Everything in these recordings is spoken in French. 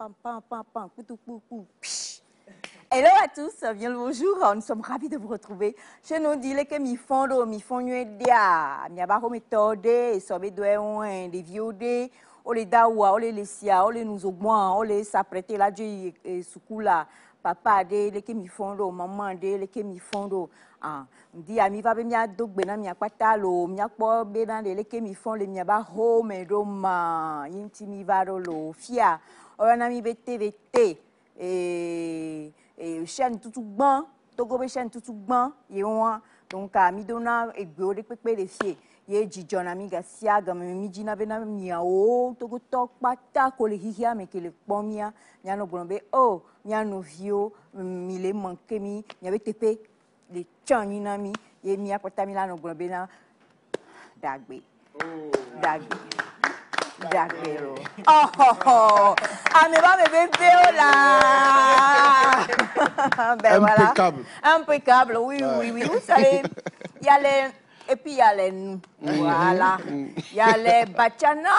pam, pam, pam, pam, poutou, pou, pou, psh. Hello à tous, bien le bonjour. Nous sommes ravis de vous retrouver. Chez nous, dis-le que mi font dia, mi abajo méthode, et sobe doué des viodés, o les dawa, o les lesia, o les nous augment, o les s'apprêter là, Dieu et soukoula, papa de, les que mi font maman de, les que mi font ah, dit ami va bien donc bena mi akwatalo, mi akpo bena de, les que mi font les mi abajo me doma, intimi varolo, fia, orana mi vete. Et chaîne tout bon togo be chaîne tout bon yewa donc a mi dona e gbe o de pepe de fie ye jijona mi ga sia ga mi jina be na mi o togo tok pata ko le hihia me ke le pomia nya no brombe o nya no vio mi le manke mi nya be tepe le chani na mi ye mi apota mi la no brombe na dagbe Dagbero. Oh, ah, mais va me bébé, oh là. Ben impeccable. Voilà. Impeccable, oui, oui, oui. Vous savez, il y a les... Et puis il y a les... Voilà. Il y a les bachana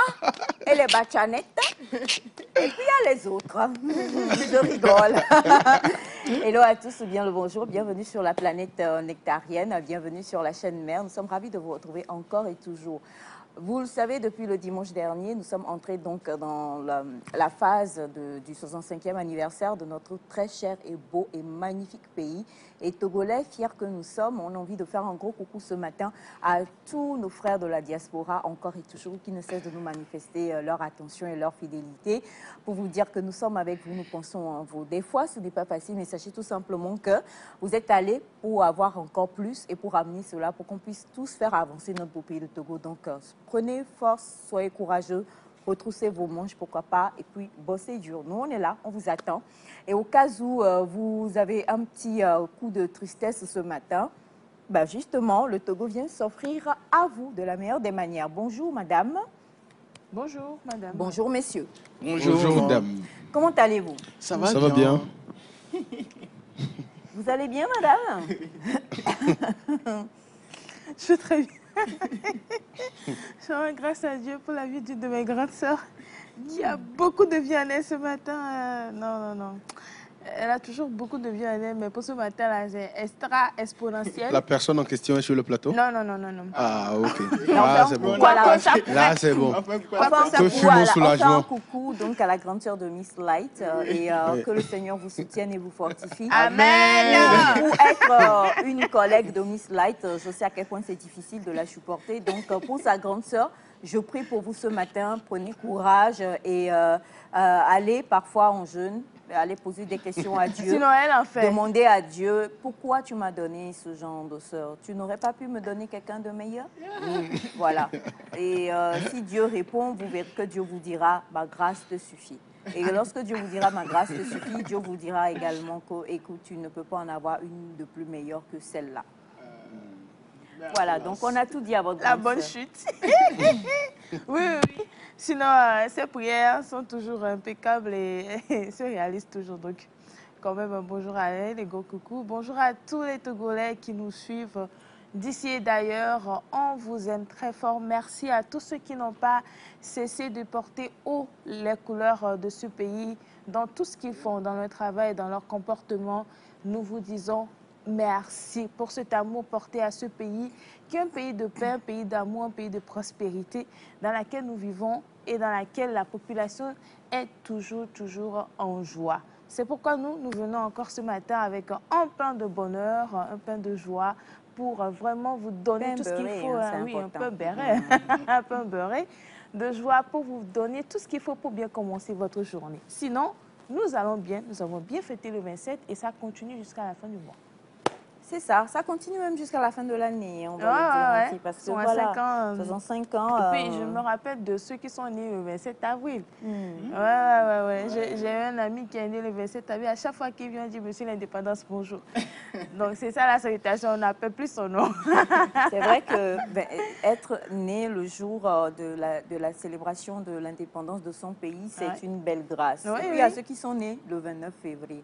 et les bachanettes. Et puis il y a les autres. Je rigole. Hello à tous, bien le bonjour. Bienvenue sur la planète nectarienne. Bienvenue sur la chaîne Mère. Nous sommes ravis de vous retrouver encore et toujours. Vous le savez, depuis le dimanche dernier, nous sommes entrés donc dans la phase du 65e anniversaire de notre très cher et beau et magnifique pays. Et Togolais, fiers que nous sommes, on a envie de faire un gros coucou ce matin à tous nos frères de la diaspora, encore et toujours, qui ne cessent de nous manifester leur attention et leur fidélité. Pour vous dire que nous sommes avec vous, nous pensons en vous. Des fois, ce n'est pas facile, mais sachez tout simplement que vous êtes allés pour avoir encore plus et pour amener cela, pour qu'on puisse tous faire avancer notre beau pays de Togo. Donc, prenez force, soyez courageux, retroussez vos manches, pourquoi pas, et puis bossez dur. Nous, on est là, on vous attend. Et au cas où vous avez un petit coup de tristesse ce matin, ben justement, le Togo vient s'offrir à vous de la meilleure des manières. Bonjour, madame. Bonjour, madame. Bonjour, messieurs. Bonjour, madame. Comment allez-vous? Ça va bien. Vous allez bien, madame? Je vais très bien. Je rends grâce à Dieu pour la vie d'une de mes grandes sœurs qui a beaucoup de vie en elle ce matin. Non. Elle a toujours beaucoup de vie en elle, mais pour ce matin, là, c'est extra exponentiel. La personne en question est sur le plateau? Non. Ah, ok. Ah, c'est bon. Voilà. Là, c'est bon. On fait un coucou donc à la grande sœur de Miss Light et que le Seigneur vous soutienne et vous fortifie. Amen. Pour être une collègue de Miss Light, je sais à quel point c'est difficile de la supporter. Donc pour sa grande sœur, je prie pour vous ce matin. Prenez courage et allez parfois en jeûne. Aller poser des questions à Dieu. Sinon, elle en fait. Demander à Dieu, pourquoi tu m'as donné ce genre de sœur? Tu n'aurais pas pu me donner quelqu'un de meilleur? Voilà. Et si Dieu répond, vous verrez que Dieu vous dira, ma grâce te suffit. Et lorsque Dieu vous dira, ma grâce te suffit, Dieu vous dira également que, écoute, tu ne peux pas en avoir une de plus meilleure que celle-là. Voilà, donc on a tout dit à votre La bonne chute. Oui. Sinon, ces prières sont toujours impeccables et se réalisent toujours. Donc, quand même, un bonjour à elle, les gros coucou. Bonjour à tous les Togolais qui nous suivent d'ici et d'ailleurs. On vous aime très fort. Merci à tous ceux qui n'ont pas cessé de porter haut les couleurs de ce pays dans tout ce qu'ils font, dans leur travail, dans leur comportement. Nous vous disons merci pour cet amour porté à ce pays, qui est un pays de paix, un pays d'amour, un pays de prospérité, dans lequel nous vivons et dans laquelle la population est toujours en joie. C'est pourquoi nous venons encore ce matin avec un plein de bonheur, un plein de joie, pour vraiment vous donner tout ce qu'il faut. Oui, un peu beurré, un peu beurré de joie pour vous donner tout ce qu'il faut pour bien commencer votre journée. Sinon, nous allons bien, nous avons bien fêté le 27 et ça continue jusqu'à la fin du mois. C'est ça continue même jusqu'à la fin de l'année, on va le dire ainsi, parce que voilà, 65 ans. Et puis je me rappelle de ceux qui sont nés le 27 avril. Ouais. J'ai un ami qui est né le 27 avril. À chaque fois qu'il vient, il dit Monsieur l'indépendance, bonjour. Donc c'est ça la salutation, on n'appelle plus son nom. C'est vrai que être né le jour de la célébration de l'indépendance de son pays, c'est une belle grâce. Et puis il y a ceux qui sont nés le 29 février.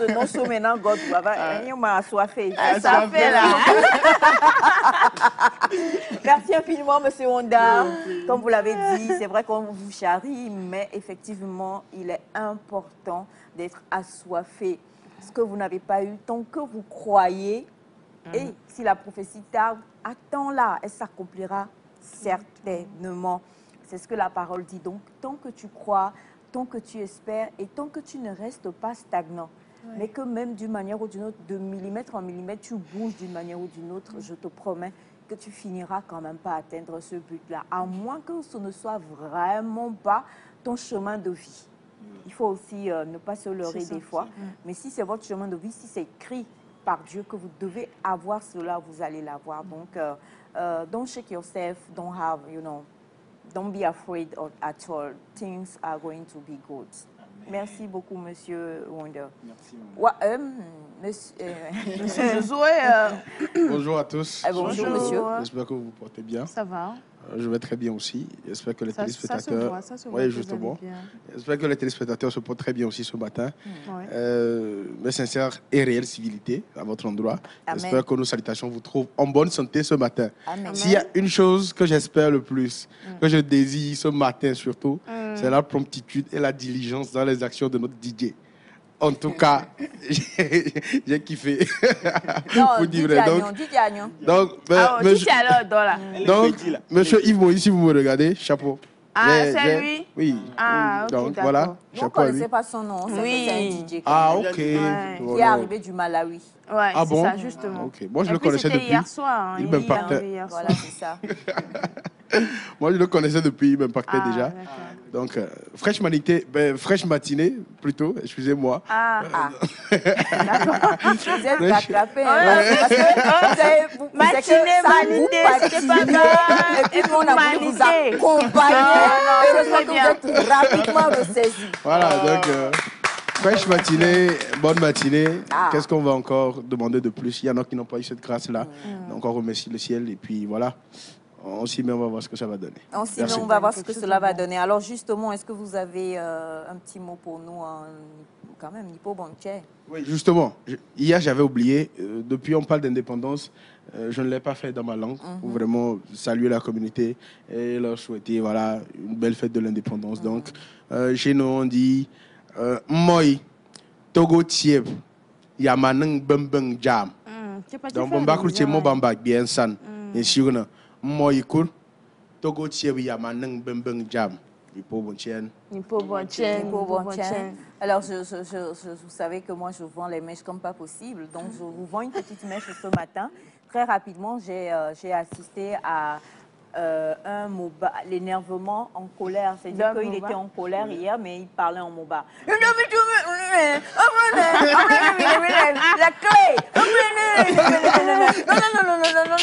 de non so maintenant, God, on m'a assoiffé. Assoiffé, là. Merci infiniment, Monsieur Honda. Comme vous l'avez dit, c'est vrai qu'on vous charrie, mais effectivement, il est important d'être assoiffé. Ce que vous n'avez pas eu, tant que vous croyez, et si la prophétie tarde, attends-la, elle s'accomplira certainement. C'est ce que la parole dit. Donc, tant que tu crois, tant que tu espères et tant que tu ne restes pas stagnant, mais que même d'une manière ou d'une autre, de millimètre en millimètre, tu bouges d'une manière ou d'une autre, je te promets que tu finiras quand même par atteindre ce but-là, à moins que ce ne soit vraiment pas ton chemin de vie. Il faut aussi ne pas se leurrer des fois, mais si c'est votre chemin de vie, si c'est écrit par Dieu que vous devez avoir cela, vous allez l'avoir. Donc, don't shake yourself, don't have, don't be afraid at all. Things are going to be good. Merci beaucoup, Monsieur Wonder. Merci, Monsieur Josué. Bonjour à tous. Bonjour, monsieur. J'espère que vous vous portez bien. Ça va. Je vais très bien aussi. J'espère que les téléspectateurs... Ça se voit Oui, justement. J'espère que les téléspectateurs se portent très bien aussi ce matin. Mes sincères et réelles civilités à votre endroit. J'espère que nos salutations vous trouvent en bonne santé ce matin. S'il y a une chose que j'espère le plus, que je désire ce matin surtout, c'est la promptitude et la diligence dans les actions de notre DJ. En tout cas, j'ai kiffé. Non, DJ Agnon. Donc, monsieur Yves Moïse, si vous me regardez, chapeau. Ah, c'est lui? Oui. Ah, ok, donc, d'accord. voilà. On ne connaissait pas son nom. Oui. C'est un DJ. Ah, ok. Qui est arrivé du Malawi. Ouais, ah c'est bon? ça, justement. Ok. Moi, je Et le puis, connaissais depuis. hier soir. Il m'impactait. Voilà, c'est ça. Moi, je le connaissais depuis, il m'impactait déjà. D'accord. Donc, fraîche matinée, plutôt, excusez-moi. D'accord. Vous êtes rattrapés. Parce que matinée, c'était pas grave. Et puis, on a voulu vous accompagner. Heureusement que vous êtes rapidement ressaisis. Voilà, donc, fraîche matinée, bonne matinée. Qu'est-ce qu'on va encore demander de plus? Il y en a qui n'ont pas eu cette grâce-là. Donc, on remercie le ciel et puis voilà. On s'y met, on va voir ce que ça va donner. On s'y met, on va voir ce que cela va donner. Alors justement, est-ce que vous avez un petit mot pour nous, quand même, Nipo Bonche? Oui, justement. Hier, j'avais oublié. Depuis, on parle d'indépendance. Je ne l'ai pas fait dans ma langue pour vraiment saluer la communauté et leur souhaiter voilà, une belle fête de l'indépendance. Donc, chez nous, on dit Moi, Togo Tieb, Yamanang Bembeng Jam. Donc, Bombakru Tieb, Mobamba, bien san. Et sûr, moi, Togo Tieb, Yamanang Bembeng Jam. Nipo Bonchen. Alors, vous savez que moi, je vends les mèches comme pas possible. Donc, je vous vends une petite mèche ce matin. Très rapidement, j'ai assisté à l'énervement en colère. C'est-à-dire qu'il était en colère hier, mais il parlait en moba. La clé.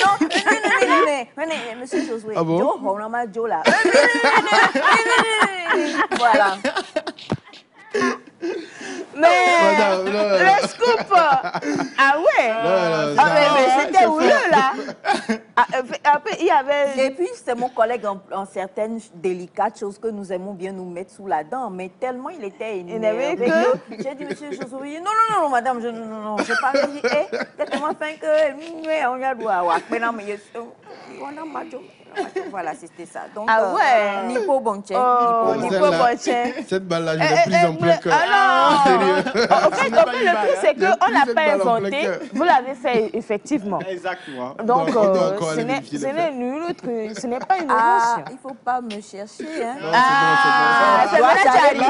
Non. Monsieur Josué. Ah bon? Voilà. Mais le scoop, ah ouais, mais c'était houleux là. Après, il y avait... Et puis, c'est mon collègue en certaines délicates choses que nous aimons bien nous mettre sous la dent, mais tellement il était énervé que j'ai dit, monsieur Josué, non, madame, non, je parle, j'ai dit, c'est tellement fin que, on a droit, voilà, c'était ça. Donc, ah ouais. Nipo Bonche. Cette balle-là, je l'ai prise en plein cœur. Ah non. En fait, le truc, c'est qu'on n'a pas inventé. Vous l'avez fait effectivement. Exactement. Donc, ce n'est nul, ce n'est pas une invention. Il ne faut pas me chercher. Hein. C'est vrai, tu es arrivé.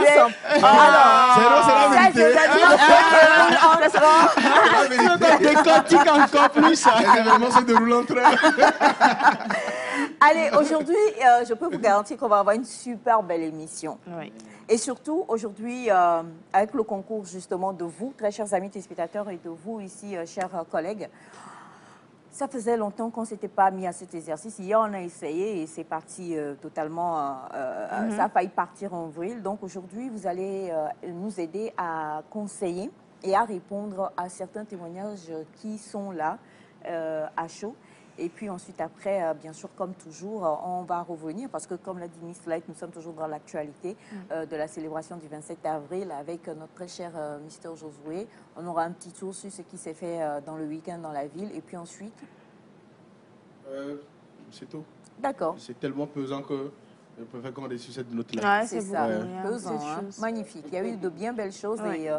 C'est décortique encore plus. L'événement se déroule en train. Allez, aujourd'hui, je peux vous garantir qu'on va avoir une super belle émission. Oui. Et surtout, aujourd'hui, avec le concours justement de vous, très chers amis téléspectateurs, et de vous ici, chers collègues, ça faisait longtemps qu'on ne s'était pas mis à cet exercice. Hier, on a essayé et c'est parti totalement, ça a failli partir en vrille. Donc aujourd'hui, vous allez nous aider à conseiller et à répondre à certains témoignages qui sont là, à chaud. Et puis ensuite, après, bien sûr, comme toujours, on va revenir parce que, comme l'a dit Miss Light, nous sommes toujours dans l'actualité de la célébration du 27 avril avec notre très cher Mister Josué. On aura un petit tour sur ce qui s'est fait dans le week-end dans la ville. Et puis ensuite... c'est tout. D'accord. C'est tellement pesant que je préfère qu'on ait sur cette note-là. Ouais, c'est ça, pesant, hein. Magnifique. Il y a eu de bien belles choses et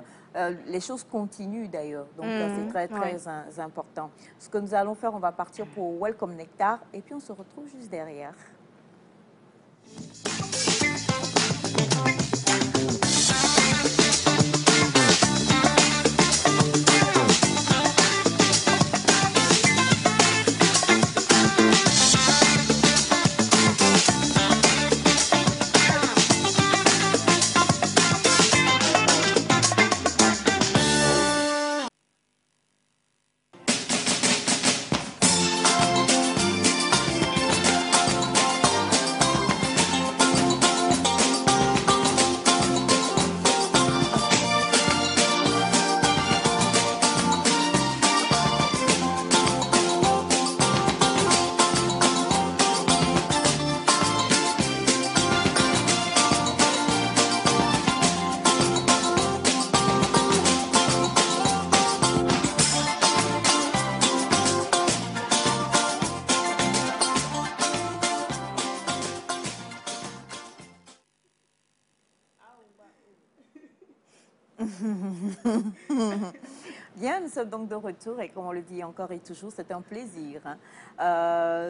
les choses continuent d'ailleurs. Donc c'est très, très important. Ce que nous allons faire, on va partir pour Welcome Nectar et puis on se retrouve juste derrière. Bien, nous sommes donc de retour et comme on le dit encore et toujours, c'est un plaisir.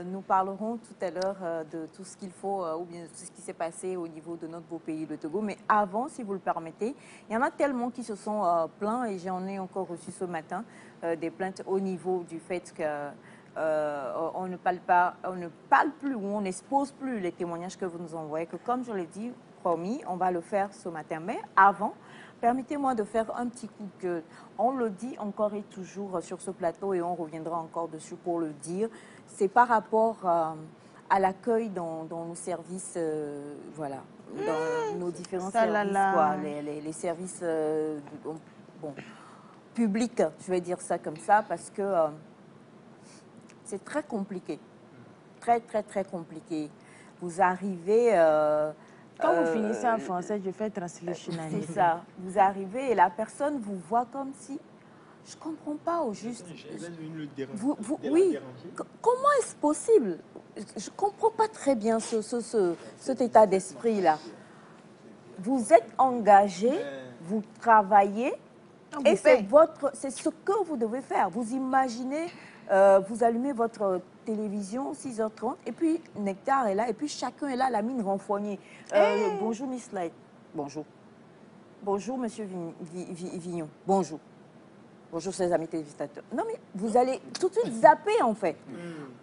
Nous parlerons tout à l'heure de tout ce qu'il faut ou bien de tout ce qui s'est passé au niveau de notre beau pays, le Togo. Mais avant, si vous le permettez, il y en a tellement qui se sont plaints et j'en ai encore reçu ce matin des plaintes au niveau du fait que on ne parle plus ou on n'expose plus les témoignages que vous nous envoyez. Que comme je l'ai dit, promis, on va le faire ce matin. Mais avant, permettez-moi de faire un petit coup de gueule. On le dit encore et toujours sur ce plateau et on reviendra encore dessus pour le dire. C'est par rapport à l'accueil dans nos services, voilà, dans nos différents services, quoi, les services bon, publics, je vais dire ça comme ça, parce que c'est très compliqué, très, très, très compliqué. Vous arrivez... Quand vous finissez en français, je fais translation. C'est ça. Vous arrivez et la personne vous voit comme si... Je ne comprends pas au juste. Oui. Comment est-ce possible? Je ne comprends pas très bien cet état d'esprit-là. Vous êtes engagé, vous travaillez et c'est ce que vous devez faire. Vous imaginez, vous allumez votre télévision, 6h30, et puis Nectar est là, et puis chacun est là, la mine renfrognée. Bonjour Miss Light. Bonjour. Bonjour Monsieur Vignon. Bonjour. Bonjour chers amis téléspectateurs. Non mais vous allez tout de suite zapper en fait.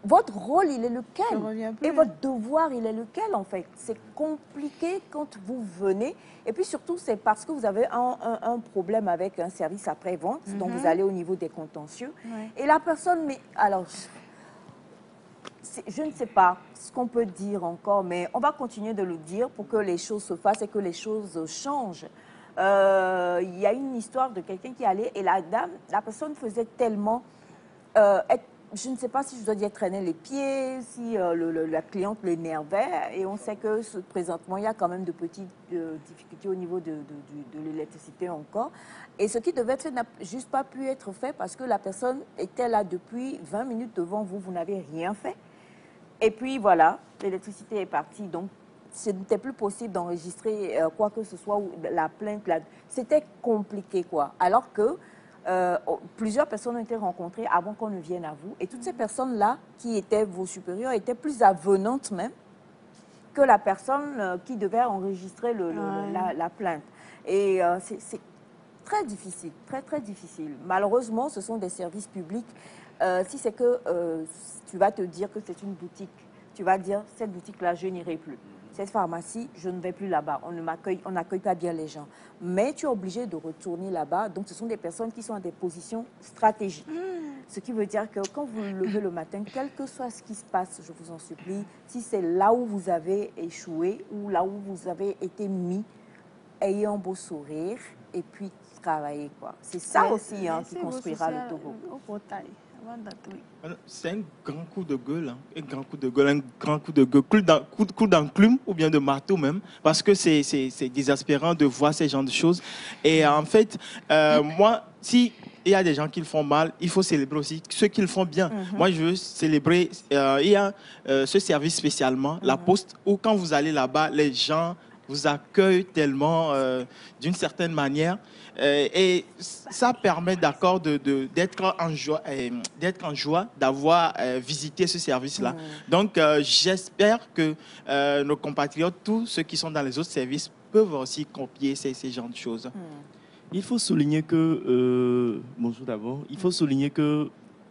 Votre rôle il est lequel? Et votre devoir il est lequel en fait? C'est compliqué quand vous venez. Et puis surtout c'est parce que vous avez un problème avec un service après-vente, donc vous allez au niveau des contentieux. Et la personne, mais alors... Je ne sais pas ce qu'on peut dire encore, mais on va continuer de le dire pour que les choses se fassent et que les choses changent. Il y a une histoire de quelqu'un qui allait et la personne faisait tellement... je ne sais pas si je dois dire traîner les pieds, si la cliente l'énervait. Et on sait que présentement, il y a quand même de petites difficultés au niveau de l'électricité encore. Et ce qui devait être fait n'a juste pas pu être fait parce que la personne était là depuis 20 minutes devant vous, vous n'avez rien fait. Et puis voilà, l'électricité est partie, donc ce n'était plus possible d'enregistrer quoi que ce soit, ou la plainte, c'était compliqué quoi. Alors que plusieurs personnes ont été rencontrées avant qu'on ne vienne à vous, et toutes ces personnes-là, qui étaient vos supérieurs, étaient plus avenantes même que la personne qui devait enregistrer la plainte. Et c'est très difficile, très très difficile. Malheureusement, ce sont des services publics. Si c'est que tu vas te dire que c'est une boutique, tu vas dire, cette boutique-là, je n'irai plus. Cette pharmacie, je ne vais plus là-bas. On n'accueille pas bien les gens. Mais tu es obligé de retourner là-bas. Donc, ce sont des personnes qui sont à des positions stratégiques. Ce qui veut dire que quand vous vous levez le matin, quel que soit ce qui se passe, je vous en supplie, si c'est là où vous avez échoué ou là où vous avez été mis, ayez un beau sourire et puis travaillez, quoi. C'est ça aussi qui construira le Togo. C'est un grand coup de gueule, un grand coup de gueule, coup d'enclume ou bien de marteau même, parce que c'est désespérant de voir ce genre de choses. Et en fait, moi, si il y a des gens qui le font mal, il faut célébrer aussi ceux qui le font bien. Moi, je veux célébrer. Il y a ce service spécialement, la Poste, où quand vous allez là-bas, les gens vous accueillent tellement d'une certaine manière. Et ça permet d'accord d'être en joie d'avoir visité ce service-là. Donc, j'espère que nos compatriotes, tous ceux qui sont dans les autres services, peuvent aussi copier ces genres de choses. Il faut souligner que, bonjour d'abord, il faut souligner que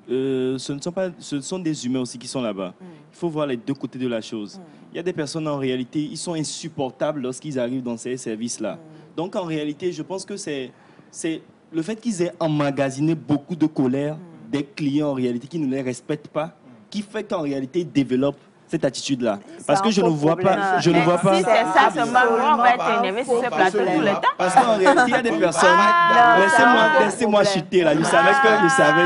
ce sont des humains aussi qui sont là-bas. Il faut voir les deux côtés de la chose. Il y a des personnes, en réalité, ils sont insupportables lorsqu'ils arrivent dans ces services-là. Donc, en réalité, je pense que c'est le fait qu'ils aient emmagasiné beaucoup de colère des clients, en réalité, qui ne les respectent pas, qui fait qu'en réalité, ils développent cette attitude-là. Parce que je ne vois pas... Si c'est ça, on va être énervé sur ce plateau tout le temps. Parce qu'en réalité, il y a des personnes... Laissez-moi chuter, là. Je savais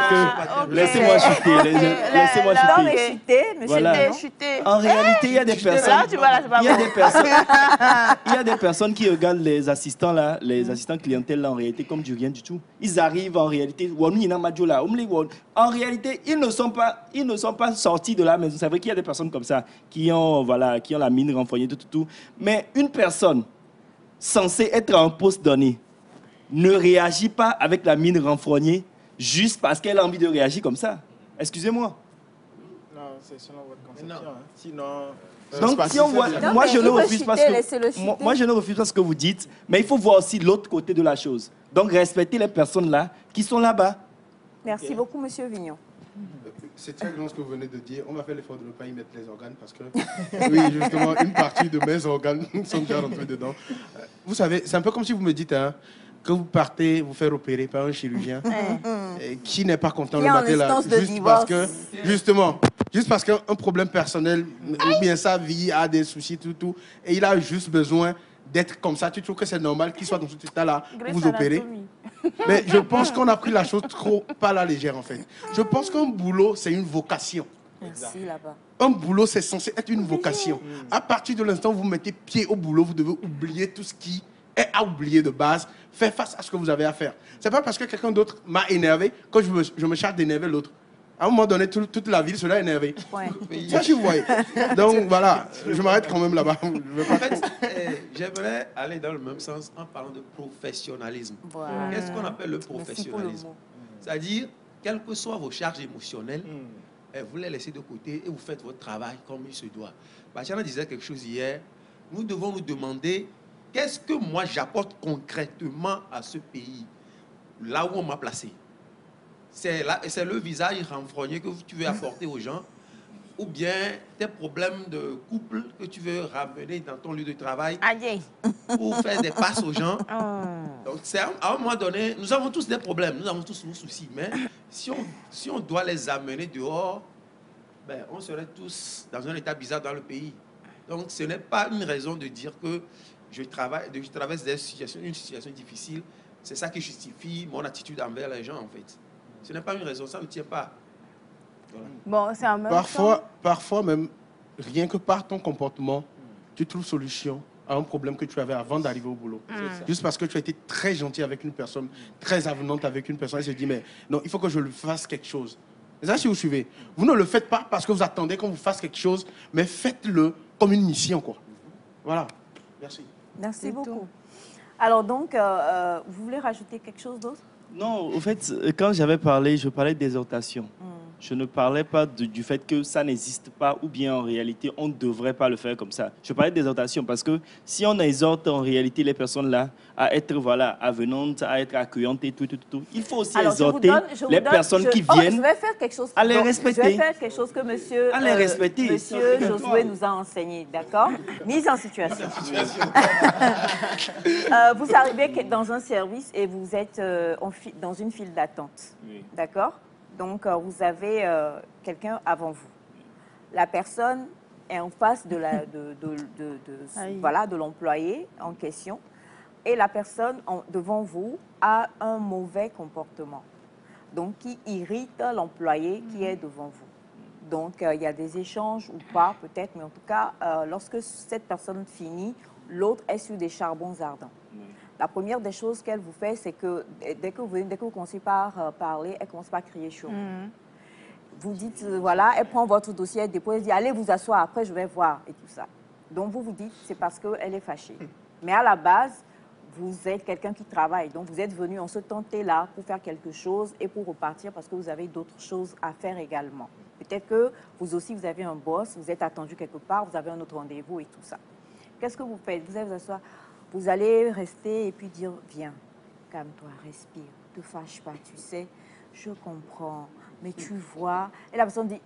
que... Laissez-moi chuter. Laissez-moi chuter. Voilà. En réalité, il y a des personnes... Il y a des personnes qui regardent les assistants, là, les assistants clientèle, là, en réalité, comme du rien du tout. Ils arrivent, en réalité... En réalité, ils ne sont pas sortis de la maison. C'est vrai qu'il y a des personnes comme ça qui ont la mine renfrognée, tout. Mais une personne censée être à un poste donné, ne réagit pas avec la mine renfrognée juste parce qu'elle a envie de réagir comme ça. Excusez-moi. Non, c'est selon votre conception. Hein. Sinon... Donc, si on voit, Non, moi, mais je il ne peut refuse pas chuter, laissez-le chuter. moi, je ne refuse pas ce que vous dites, mais il faut voir aussi l'autre côté de la chose. Donc, respectez les personnes là qui sont là-bas. Merci beaucoup, Monsieur Vignon. C'est très grand ce que vous venez de dire. On va faire l'effort de ne pas y mettre les organes parce que, oui, justement, une partie de mes organes sont déjà rentrés dedans. Vous savez, c'est un peu comme si vous me dites hein, que vous partez vous faire opérer par un chirurgien qui n'est pas content Qui le est en matin là, instance de juste divorce. parce que, justement, juste parce qu'un problème personnel ou bien sa vie a des soucis, tout, et il a juste besoin d'être comme ça. Tu trouves que c'est normal qu'il soit dans cet état-là pour vous opérer? Mais je pense qu'on a pris la chose trop pas à la légère en fait. Je pense qu'un boulot, c'est une vocation. Merci là-bas. Un boulot, c'est censé être une vocation. À partir de l'instant où vous mettez pied au boulot, vous devez oublier tout ce qui est à oublier de base, faire face à ce que vous avez à faire. C'est pas parce que quelqu'un d'autre m'a énervé que je me charge d'énerver l'autre. À un moment donné, toute la ville sera énervée. Ça, je vous voyez. Donc voilà, je m'arrête quand même là-bas. En fait, j'aimerais aller dans le même sens en parlant de professionnalisme. Voilà. Qu'est-ce qu'on appelle le professionnalisme? C'est-à-dire, quelles que soient vos charges émotionnelles, vous les laissez de côté et vous faites votre travail comme il se doit. Bachana disait quelque chose hier. Nous devons nous demander qu'est-ce que moi j'apporte concrètement à ce pays, là où on m'a placé. C'est le visage renfrogné que tu veux apporter aux gens, ou bien tes problèmes de couple que tu veux ramener dans ton lieu de travail pour faire des passes aux gens. Donc, à un moment donné, nous avons tous des problèmes, nous avons tous nos soucis, mais si on doit les amener dehors, ben, on serait tous dans un état bizarre dans le pays. Donc, ce n'est pas une raison de dire que je traverse une situation difficile. C'est ça qui justifie mon attitude envers les gens, en fait. Ce n'est pas une raison, ça ne tient pas. Voilà. Bon, c'est en même temps. Parfois même, rien que par ton comportement, tu trouves solution à un problème que tu avais avant d'arriver au boulot. Juste parce que tu as été très gentil avec une personne, très avenante avec une personne, elle se dit, mais non, il faut que je lui fasse quelque chose. C'est ça, si vous suivez. Vous ne le faites pas parce que vous attendez qu'on vous fasse quelque chose, mais faites-le comme une mission, quoi. Voilà. Merci. Merci beaucoup. Alors donc, vous voulez rajouter quelque chose d'autre? Non, au fait, quand j'avais parlé, je parlais d'exhortation. Je ne parlais pas du fait que ça n'existe pas ou bien en réalité, on ne devrait pas le faire comme ça. Je parlais d'exhortation parce que si on exhorte en réalité les personnes là à être avenantes, à être accueillantes et tout, il faut aussi exhorter les personnes qui viennent je vais faire quelque chose, à les respecter. Je vais faire quelque chose que monsieur Josué nous a enseigné, d'accord? Mise en situation. Vous arrivez dans un service et vous êtes dans une file d'attente, d'accord? Donc, vous avez quelqu'un avant vous. La personne est en face de l'employé en question et la personne devant vous a un mauvais comportement, donc qui irrite l'employé qui est devant vous. Donc, il y a des échanges ou pas, peut-être, mais en tout cas, lorsque cette personne finit, l'autre est sur des charbons ardents. La première des choses qu'elle vous fait, c'est que dès que vous commencez par parler, elle commence par crier chaud. Vous dites, voilà, elle prend votre dossier, elle dépose, elle dit, allez vous asseoir, après je vais voir et tout ça. Donc vous vous dites, c'est parce qu'elle est fâchée. Mais à la base, vous êtes quelqu'un qui travaille. Donc vous êtes venu en ce temps-là pour faire quelque chose et pour repartir parce que vous avez d'autres choses à faire également. Peut-être que vous aussi, vous avez un boss, vous êtes attendu quelque part, vous avez un autre rendez-vous et tout ça. Qu'est-ce que vous faites? Vous allez vous asseoir. Vous allez rester et puis dire, viens, calme-toi, respire, ne te fâche pas, tu sais, je comprends, mais tu vois. Et la personne dit,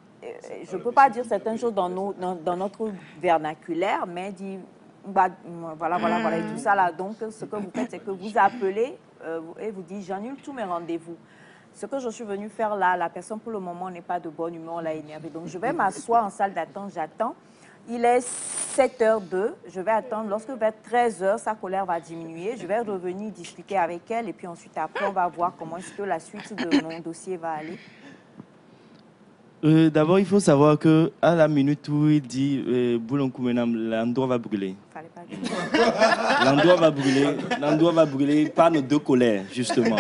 je ne peux pas dire certaines choses dans notre vernaculaire, mais dit, bah, voilà, et tout ça là. Donc, ce que vous faites, c'est que vous appelez et vous dites, j'annule tous mes rendez-vous. Ce que je suis venue faire là, la personne pour le moment n'est pas de bonne humeur, on l'a énervée. Donc, je vais m'asseoir en salle d'attente, j'attends. Il est 7h02, je vais attendre. Lorsque vers 13h, sa colère va diminuer. Je vais revenir discuter avec elle et puis ensuite, après, on va voir comment est-ce que la suite de mon dossier va aller. D'abord, il faut savoir que à la minute où il dit Boulonkou-Menam, l'endroit va brûler. Fallait pas dire. L'endroit va brûler par nos deux colères, justement.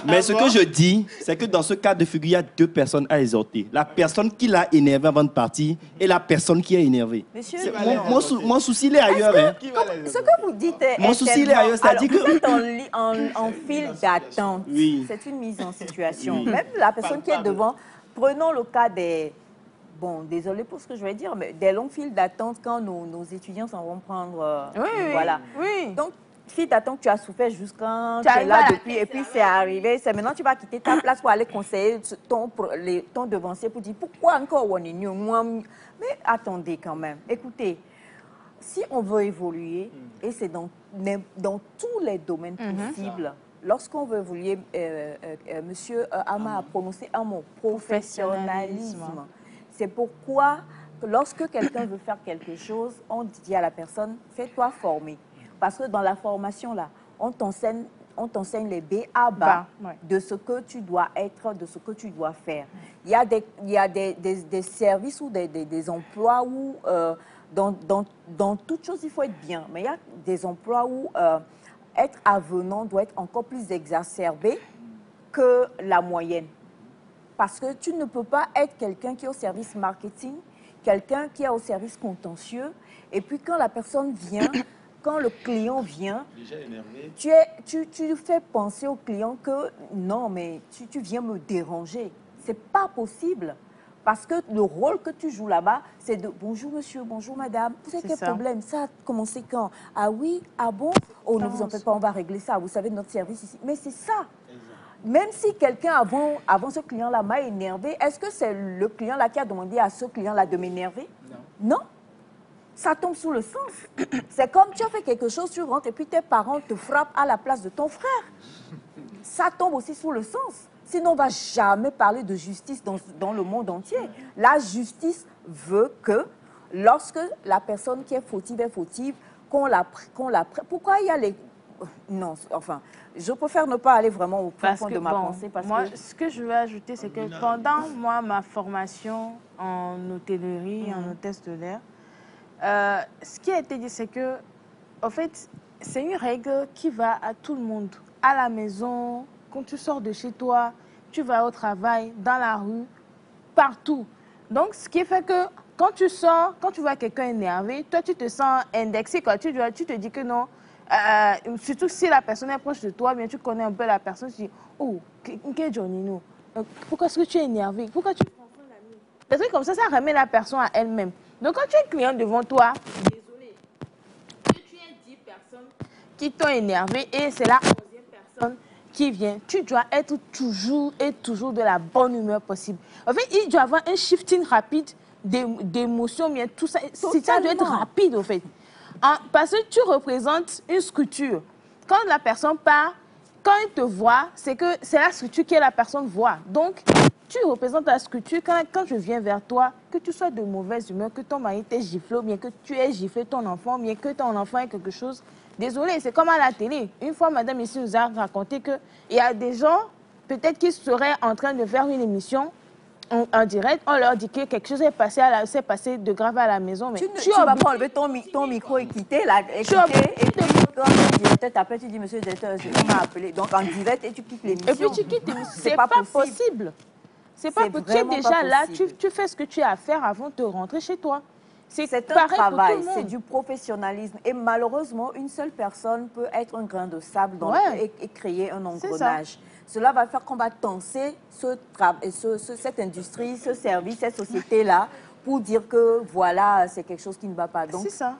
Mais ce que je dis, c'est que dans ce cas de figure, il y a deux personnes à exhorter. La personne qui l'a énervé avant de partir et la personne qui est énervée. Monsieur, Mon souci, il est ailleurs. Hein. ce que vous dites est Mon souci, il est ailleurs, c'est-à-dire que... Vous êtes en file d'attente. Oui. C'est une mise en situation. Oui. Même la personne qui est devant, prenons le cas des... Bon, désolé pour ce que je vais dire, mais des longues files d'attente quand nos étudiants s'en vont prendre... voilà. Oui. Donc, file d'attente, tu as souffert jusqu'à tu es arrives là à la depuis, et puis c'est arrivé. C'est maintenant tu vas quitter ta place pour aller conseiller ton devancier pour dire pourquoi encore on est mieux. Mais attendez quand même. Écoutez, si on veut évoluer, et c'est dans tous les domaines possibles, lorsqu'on veut évoluer, Monsieur Ama a prononcé un mot, professionnalisme. C'est pourquoi, lorsque quelqu'un veut faire quelque chose, on dit à la personne, fais-toi former. Parce que dans la formation, là, on t'enseigne les B à bas de ce que tu dois être, de ce que tu dois faire. Il y a des services ou des emplois où, dans toute chose, il faut être bien. Mais il y a des emplois où être avenant doit être encore plus exacerbé que la moyenne. Parce que tu ne peux pas être quelqu'un qui est au service marketing, quelqu'un qui est au service contentieux, et puis quand la personne vient, quand le client vient, tu fais penser au client que non, mais tu viens me déranger. C'est pas possible. Parce que le rôle que tu joues là-bas, c'est de bonjour monsieur, bonjour madame, vous avez quel problème? Ça a commencé quand? Ah oui, ah bon? Oh, ne vous en faites pas, on va régler ça. Vous savez, notre service ici. Mais c'est ça. Même si quelqu'un avant ce client-là m'a énervé, est-ce que c'est le client-là qui a demandé à ce client-là de m'énerver? Non. Ça tombe sous le sens. C'est comme tu as fait quelque chose, tu rentres et puis tes parents te frappent à la place de ton frère. Ça tombe aussi sous le sens. Sinon, on ne va jamais parler de justice dans le monde entier. La justice veut que lorsque la personne qui est fautive, qu'on la prenne. Pourquoi il y a les... Non, enfin, je préfère ne pas aller vraiment au point de ma pensée. Parce que ce que je veux ajouter, c'est que pendant ma formation en hôtellerie, en hôtesse de l'air, ce qui a été dit, c'est que, en fait, c'est une règle qui va à tout le monde. À la maison, quand tu sors de chez toi, tu vas au travail, dans la rue, partout. Donc, ce qui fait que quand tu sors, quand tu vois quelqu'un énervé, toi, tu te sens indexé. Quoi. Tu te dis que non. Surtout si la personne est proche de toi, bien tu connais un peu la personne, tu dis, oh, pourquoi est-ce que tu es énervé? Pourquoi tu prends la nuit? Des trucs comme ça ramène la personne à elle-même. Donc, quand tu es client devant toi, désolé, que tu aies 10 personnes qui t'ont énervé et c'est la 11e personne qui vient, tu dois être toujours de la bonne humeur possible. En fait, il doit y avoir un shifting rapide d'émotions, bien tout ça. Ça doit être rapide, en fait. Parce que tu représentes une structure. Quand la personne part, quand il te voit, c'est la structure que la personne voit. Donc, tu représentes la structure. Quand je viens vers toi, que tu sois de mauvaise humeur, que ton mari t'ait giflé, ou bien que tu aies giflé ton enfant, bien que ton enfant ait quelque chose. Désolé, c'est comme à la télé. Une fois, madame ici nous a raconté qu'il y a des gens, peut-être qui seraient en train de faire une émission en direct, on leur dit que quelque chose s'est passé de grave à la maison. Mais tu vas pas enlever ton micro et quitter là, et puis quand le directeur t'appelle, tu dis monsieur le directeur, on m'a appelé. Donc en direct et tu quittes l'émission. Et puis tu quittes l'émission. C'est pas possible. C'est pas possible. Tu es déjà là, tu fais ce que tu as à faire avant de rentrer chez toi. C'est un travail, c'est du professionnalisme. Et malheureusement, une seule personne peut être un grain de sable et créer un engrenage. Cela va faire qu'on va tenser cette industrie, ce service, cette société-là, pour dire que voilà, c'est quelque chose qui ne va pas. C'est ça.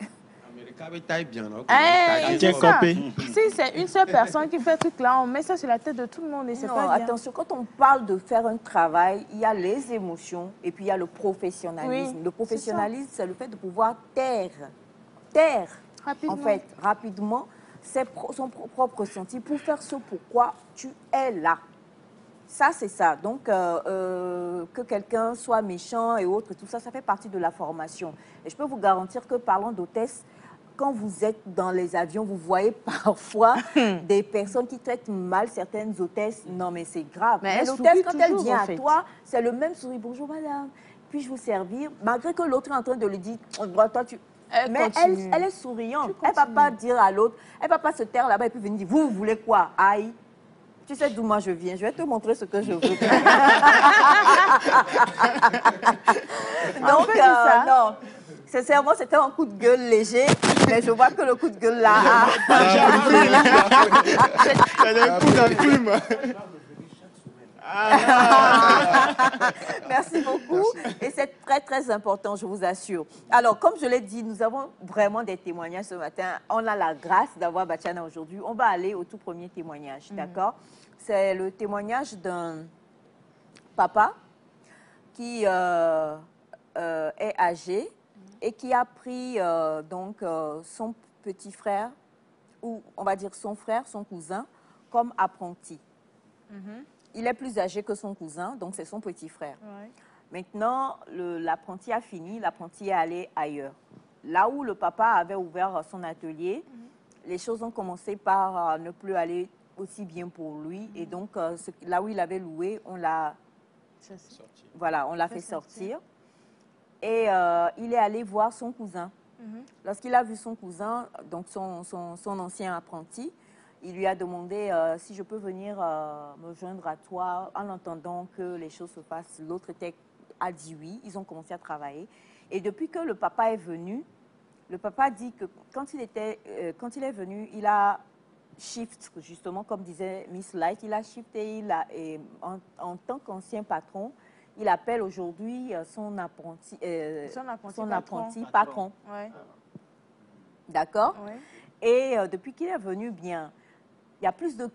Si c'est une seule personne qui fait ce truc-là, on met ça sur la tête de tout le monde et c'est pas bien. Attention, quand on parle de faire un travail, il y a les émotions et puis il y a le professionnalisme. Le professionnalisme, c'est le fait de pouvoir taire rapidement son propre ressenti pour faire ce pourquoi tu es là. Ça, c'est ça. Donc, que quelqu'un soit méchant et autres, tout ça, ça fait partie de la formation. Et je peux vous garantir que parlant d'hôtesse, quand vous êtes dans les avions, vous voyez parfois des personnes qui traitent mal certaines hôtesses. Non, mais c'est grave. Mais l'hôtesse, quand elle toujours, vient en à fait. toi, c'est le même sourire. Bonjour, madame. Puis-je vous servir? Malgré que l'autre est en train de lui dire, toi, tu... Mais elle est souriante. Elle ne va pas dire à l'autre, elle ne va pas se taire là-bas et puis venir dire, vous voulez quoi? Aïe. Tu sais d'où moi je viens. Je vais te montrer ce que je veux. Donc, non. Sincèrement, c'était un coup de gueule léger, mais je vois que le coup de gueule là... Il y a un coup dans le plume. Merci beaucoup. Et c'est très, très important, je vous assure. Alors, comme je l'ai dit, nous avons vraiment des témoignages ce matin. On a la grâce d'avoir Bachana aujourd'hui. On va aller au tout premier témoignage, d'accord? C'est le témoignage d'un papa qui est âgé et qui a pris son petit frère, ou on va dire son frère, son cousin, comme apprenti. Il est plus âgé que son cousin, donc c'est son petit frère. Ouais. Maintenant, l'apprenti a fini, l'apprenti est allé ailleurs. Là où le papa avait ouvert son atelier, les choses ont commencé par ne plus aller aussi bien pour lui. Et donc, là où il avait loué, on l'a fait sortir. Et il est allé voir son cousin. Lorsqu'il a vu son cousin, donc son ancien apprenti, il lui a demandé si je peux venir me joindre à toi en entendant que les choses se passent. L'autre a dit oui, ils ont commencé à travailler. Et depuis que le papa est venu, le papa dit que quand il est venu, il a shift, justement, comme disait Miss Light, il a shifté, en tant qu'ancien patron, il appelle aujourd'hui son apprenti patron. Ouais. D'accord? Ouais. Et depuis qu'il est venu, bien, il y a plus de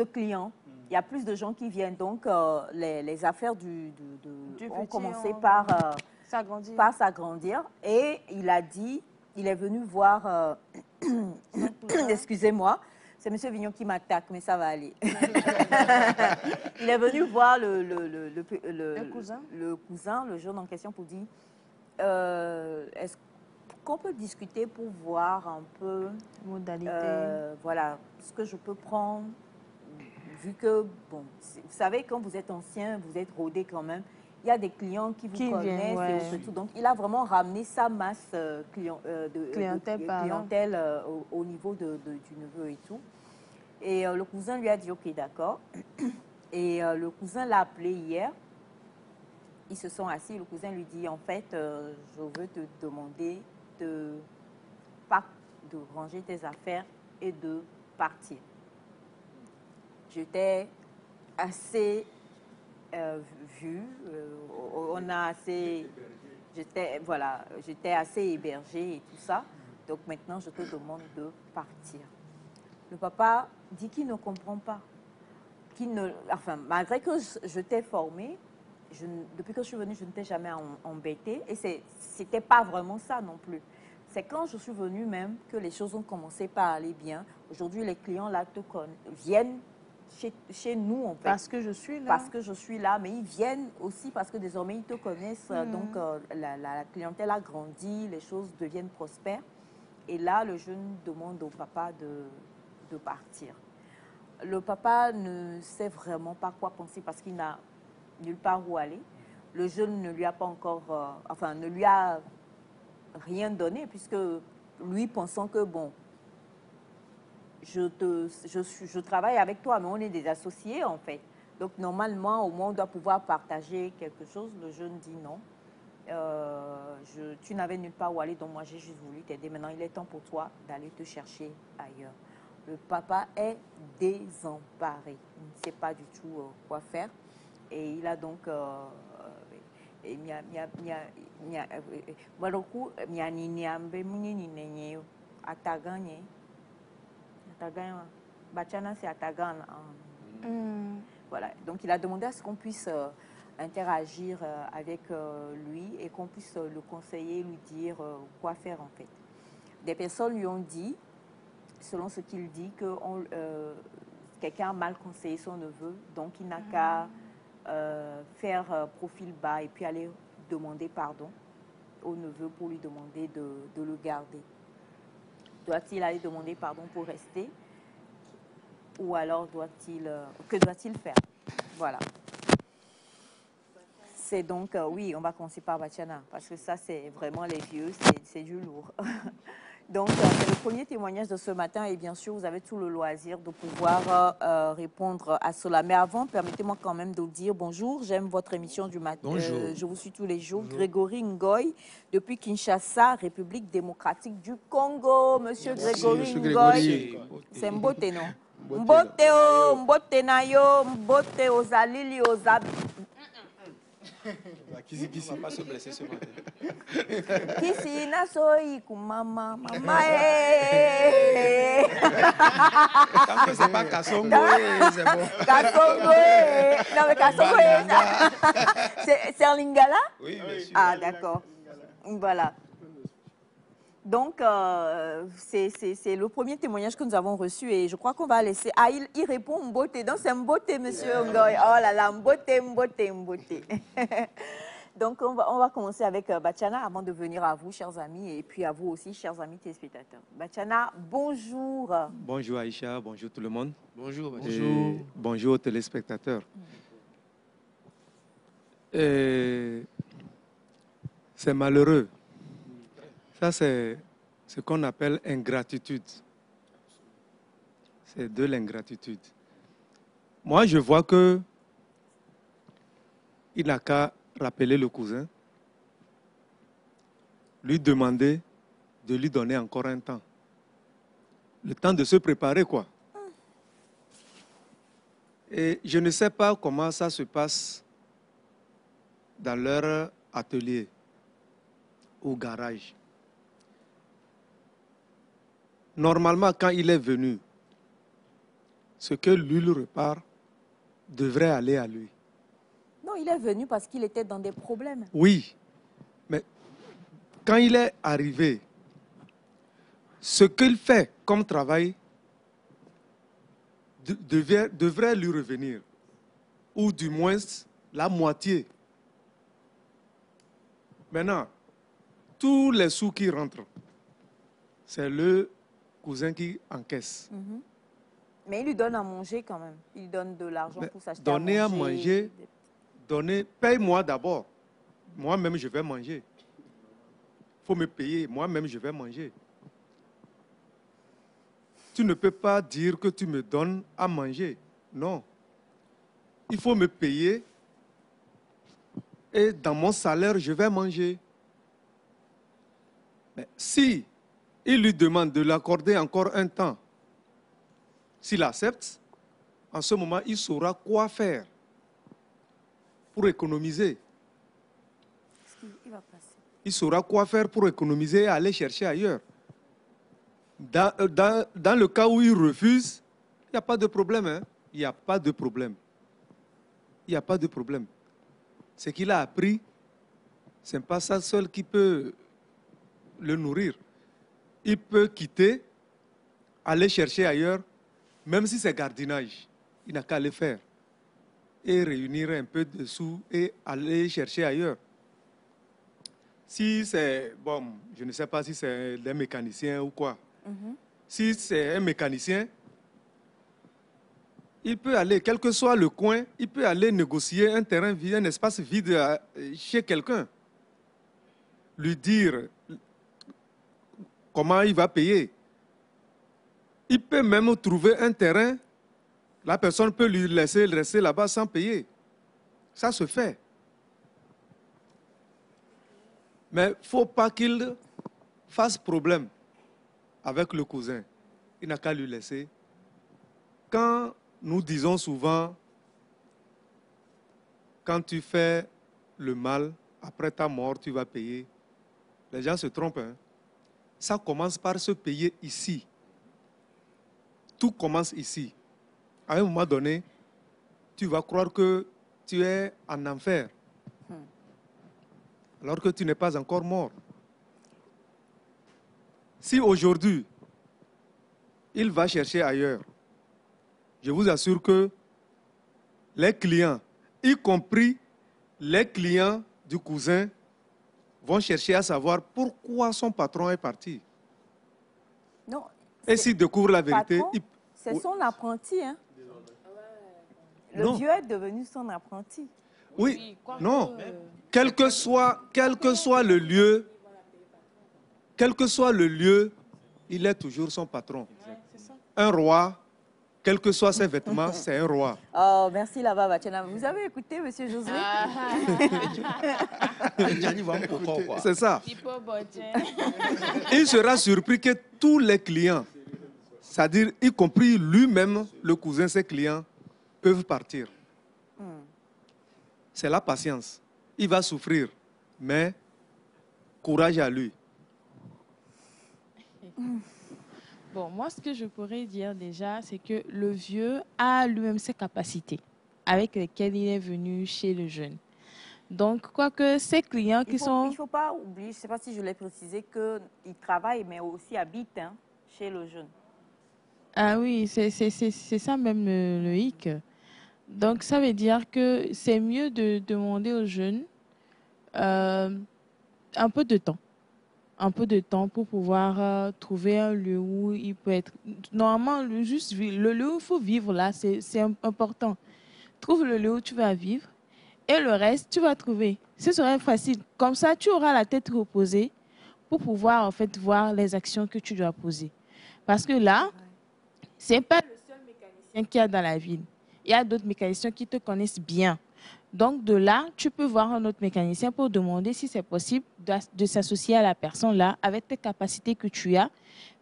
clients, il y a plus de gens qui viennent. Donc, les affaires ont commencé par s'agrandir. Et il a dit, il est venu voir, excusez-moi, c'est M. Vignon qui m'attaque, mais ça va aller. Il est venu voir le cousin, le jeune en question, pour dire, est-ce qu'on peut discuter pour voir un peu voilà, ce que je peux prendre, vu que, bon, vous savez, quand vous êtes ancien, vous êtes rodé quand même, il y a des clients qui vous connaissent et tout. Donc, il a vraiment ramené sa masse clientèle au niveau du neveu et tout. Et le cousin lui a dit, OK, d'accord. Et le cousin l'a appelé hier. Ils se sont assis. Le cousin lui dit, en fait, je veux te demander de ranger tes affaires et de partir. J'étais assez vue, j'étais assez hébergée et tout ça. Donc maintenant, je te demande de partir. Le papa dit qu'il ne comprend pas. Malgré que je t'ai formée, depuis que je suis venue, je ne t'ai jamais embêtée. Et ce n'était pas vraiment ça non plus. C'est quand je suis venue même que les choses ont commencé par aller bien. Aujourd'hui, les clients là viennent chez nous, en fait. Parce que je suis là. Parce que je suis là, mais ils viennent aussi parce que désormais, ils te connaissent. Donc, la clientèle a grandi, les choses deviennent prospères. Et là, le jeune demande au papa de partir. Le papa ne sait vraiment pas quoi penser parce qu'il n'a nulle part où aller. Le jeune ne lui a pas encore... ne lui a rien donné, puisque lui, pensant que, bon, je travaille avec toi, mais on est des associés, en fait. Donc, normalement, au moins, on doit pouvoir partager quelque chose. Le jeune dit non. Tu n'avais nulle part où aller, donc moi, j'ai juste voulu t'aider. Maintenant, il est temps pour toi d'aller te chercher ailleurs. Le papa est désemparé. Il ne sait pas du tout quoi faire. Et il a donc... Voilà. Donc, il a demandé à ce qu'on puisse interagir avec lui et qu'on puisse le conseiller, lui dire quoi faire en fait. Des personnes lui ont dit, selon ce qu'il dit, que quelqu'un a mal conseillé son neveu, donc il n'a qu'à faire profil bas et puis aller demander pardon au neveu pour lui demander de le garder. Doit-il aller demander pardon pour rester? Ou alors que doit-il faire? Voilà. C'est donc, oui, on va commencer par Bachana, parce que ça, c'est vraiment les vieux, c'est du lourd. Donc, c'est le premier témoignage de ce matin et bien sûr, vous avez tout le loisir de pouvoir répondre à cela. Mais avant, permettez-moi quand même de vous dire bonjour. J'aime votre émission du matin. Bonjour. Je vous suis tous les jours. Bonjour. Grégory Ngoy, depuis Kinshasa, République démocratique du Congo. Monsieur Grégory Ngoy, c'est Mbote, non? Mbote o, Mbote na yo, Mbote ozalili ozabi. Qui ne va pas se blesser ce matin? Kisi na soyi kumama, mama eh. Tant que c'est pas Kassongo, c'est bon. Kassongo eh. Non mais Kassongo eh. C'est en lingala? Oui, bien sûr. Ah d'accord. Voilà. Donc, c'est le premier témoignage que nous avons reçu et je crois qu'on va laisser... Ah, il répond Mbote, donc c'est Mbote, monsieur Ngoy. Oh là là, Mbote, Mbote, Mbote. Donc, on va commencer avec Bachana avant de venir à vous, chers amis, et puis à vous aussi, chers amis téléspectateurs. Bachana, bonjour. Bonjour Aïcha, bonjour tout le monde. Bonjour. Bonjour. Bonjour aux téléspectateurs. C'est malheureux. Ça, c'est ce qu'on appelle ingratitude. C'est de l'ingratitude. Moi, je vois que il n'a qu'à rappeler le cousin, lui demander de lui donner encore un temps. Le temps de se préparer, quoi. Et je ne sais pas comment ça se passe dans leur atelier ou garage. Normalement, quand il est venu, ce que lui repart devrait aller à lui. Non, il est venu parce qu'il était dans des problèmes. Oui, mais quand il est arrivé, ce qu'il fait comme travail devrait lui revenir, ou du moins la moitié. Maintenant, tous les sous qui rentrent, c'est le cousin qui encaisse. Mm-hmm. Mais il lui donne à manger quand même. Il lui donne de l'argent pour s'acheter donner à manger. Paye-moi d'abord. Moi-même, je vais manger. Il faut me payer. Moi-même, je vais manger. Tu ne peux pas dire que tu me donnes à manger. Non. Il faut me payer. Et dans mon salaire, je vais manger. Mais si il lui demande de l'accorder encore un temps, s'il accepte, en ce moment, il saura quoi faire pour économiser. Il saura quoi faire pour économiser et aller chercher ailleurs. Dans le cas où il refuse, il n'y a pas de problème. Hein? Il n'y a pas de problème. Il n'y a pas de problème. Ce qu'il a appris, ce n'est pas ça seul qui peut le nourrir. Il peut quitter, aller chercher ailleurs, même si c'est gardiennage. Il n'a qu'à le faire. Et réunir un peu de sous et aller chercher ailleurs. Si c'est, bon, je ne sais pas si c'est des mécaniciens ou quoi. Mm-hmm. Si c'est un mécanicien, il peut aller, quel que soit le coin, il peut aller négocier un terrain vide, un espace vide chez quelqu'un. Lui dire comment il va payer. Il peut même trouver un terrain, la personne peut lui laisser rester là-bas sans payer. Ça se fait. Mais il ne faut pas qu'il fasse problème avec le cousin. Il n'a qu'à lui laisser. Quand nous disons souvent, quand tu fais le mal, après ta mort, tu vas payer. Les gens se trompent. Hein? Ça commence par se payer ici. Tout commence ici. À un moment donné, tu vas croire que tu es en enfer. Alors que tu n'es pas encore mort. Si aujourd'hui, il va chercher ailleurs, je vous assure que les clients, y compris les clients du cousin, vont chercher à savoir pourquoi son patron est parti. Non, Et s'il découvre la vérité, Patron, c'est son apprenti. Hein? Le vieux est devenu son apprenti. Oui, non. Quel que soit le lieu, il est toujours son patron. Un roi, quels que soient ses vêtements, c'est un roi. Oh, merci Laba Bachana. Vous avez écouté, monsieur Josué? C'est ça. Il sera surpris que tous les clients, c'est-à-dire y compris lui-même, le cousin, ses clients, peuvent partir. C'est la patience. Il va souffrir, mais courage à lui. Bon, moi, ce que je pourrais dire déjà, c'est que le vieux a lui-même ses capacités avec lesquelles il est venu chez le jeune. Donc, quoique ses clients qui sont... Il ne faut pas oublier, je ne sais pas si je l'ai précisé, qu'il travaille, mais aussi habite chez le jeune. Ah oui, c'est ça même le hic. Donc, ça veut dire que c'est mieux de demander aux jeunes un peu de temps. Un peu de temps pour pouvoir trouver un lieu où il peut être... Normalement, le lieu où il faut vivre, là, c'est important. Trouve le lieu où tu vas vivre et le reste, tu vas trouver. Ce serait facile. Comme ça, tu auras la tête reposée pour pouvoir, en fait, voir les actions que tu dois poser. Parce que là, ce n'est pas le seul mécanicien qu'il y a dans la ville. Il y a d'autres mécaniciens qui te connaissent bien. Donc, de là, tu peux voir un autre mécanicien pour demander si c'est possible de s'associer à la personne là avec tes capacités que tu as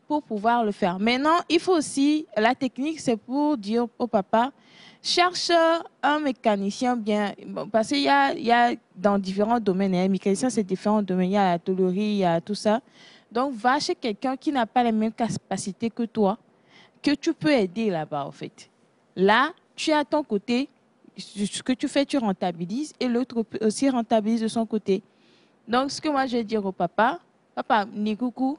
pour pouvoir le faire. Maintenant, il faut aussi, la technique, c'est pour dire au papa, cherche un mécanicien bien, parce qu'il y a dans différents domaines, hein, mécanicien, c'est différents domaines, il y a la tôlerie, il y a tout ça. Donc, va chez quelqu'un qui n'a pas les mêmes capacités que toi, que tu peux aider là-bas, en fait. Là, tu es à ton côté, ce que tu fais, tu rentabilises, et l'autre aussi rentabilise de son côté. Donc, ce que moi, je vais dire au papa, ni coucou,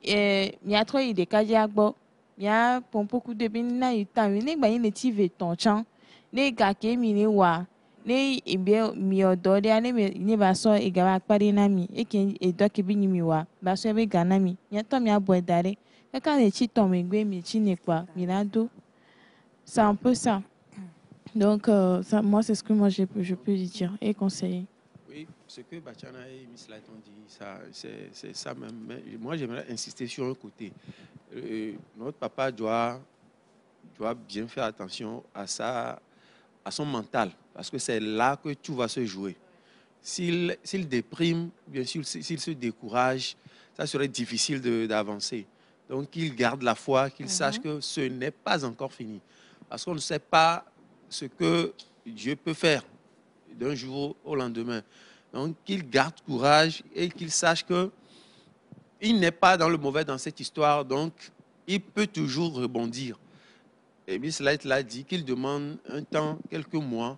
il y a trop de cas d'agbo, il y a pour beaucoup de bien, il y a une tive ton champ, les gars qui mine wa, les bien miodo, les basso et gavak parinami, et qui est doki binimiwa, basso avec ganami, il y a tom ya boy dare, et quand les chiton me gué, mi chine quoi, milado. C'est un peu ça. Donc, ça, moi, c'est ce que moi, je peux dire et conseiller. Oui, ce que Bachana et Miss Light ont dit, c'est ça même. Mais moi, j'aimerais insister sur un côté. Notre papa doit bien faire attention à son mental, parce que c'est là que tout va se jouer. S'il déprime, bien sûr, s'il se décourage, ça serait difficile d'avancer. Donc, qu'il garde la foi, qu'il sache que ce n'est pas encore fini. Parce qu'on ne sait pas ce que Dieu peut faire d'un jour au lendemain. Donc, qu'il garde courage et qu'il sache qu'il n'est pas dans le mauvais dans cette histoire. Donc, il peut toujours rebondir. Et Miss Light l'a dit qu'il demande un temps, quelques mois,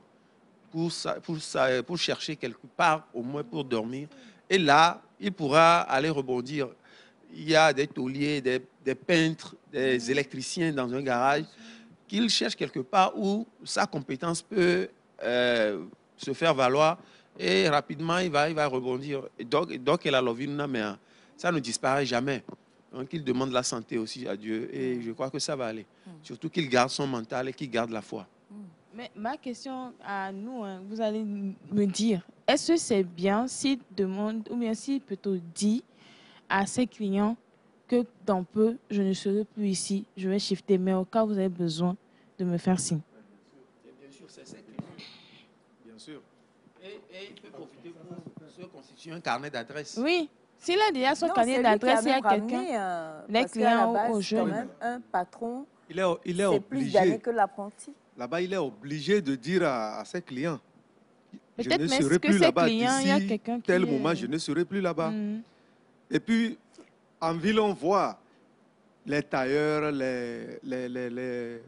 pour chercher quelque part, au moins pour dormir. Et là, il pourra aller rebondir. Il y a des tauliers, des peintres, des électriciens dans un garage. Qu'il cherche quelque part où sa compétence peut se faire valoir et rapidement il va rebondir. Et donc il a l'ovine, mais ça ne disparaît jamais. Donc il demande la santé aussi à Dieu et je crois que ça va aller. Surtout qu'il garde son mental et qu'il garde la foi. Mais ma question à nous, hein, vous allez me dire, est-ce que c'est bien s'il demande ou bien s'il plutôt dit à ses clients que dans peu, je ne serai plus ici, je vais shifter, mais au cas où vous avez besoin de me faire signe. Bien sûr, c'est ça. Bien sûr. Et il peut profiter pour se constituer un carnet d'adresses. Oui, s'il a déjà son carnet d'adresse, il y a quelqu'un, les clients au jeu. Quand même, un patron, c'est plus d'années que l'apprenti. Là-bas, il est obligé de dire à ses clients, je peut-être ne même serai que plus ses là-bas clients, il y a quelqu'un qui tel est... moment, je ne serai plus là-bas. Et puis, en ville, on voit les tailleurs, les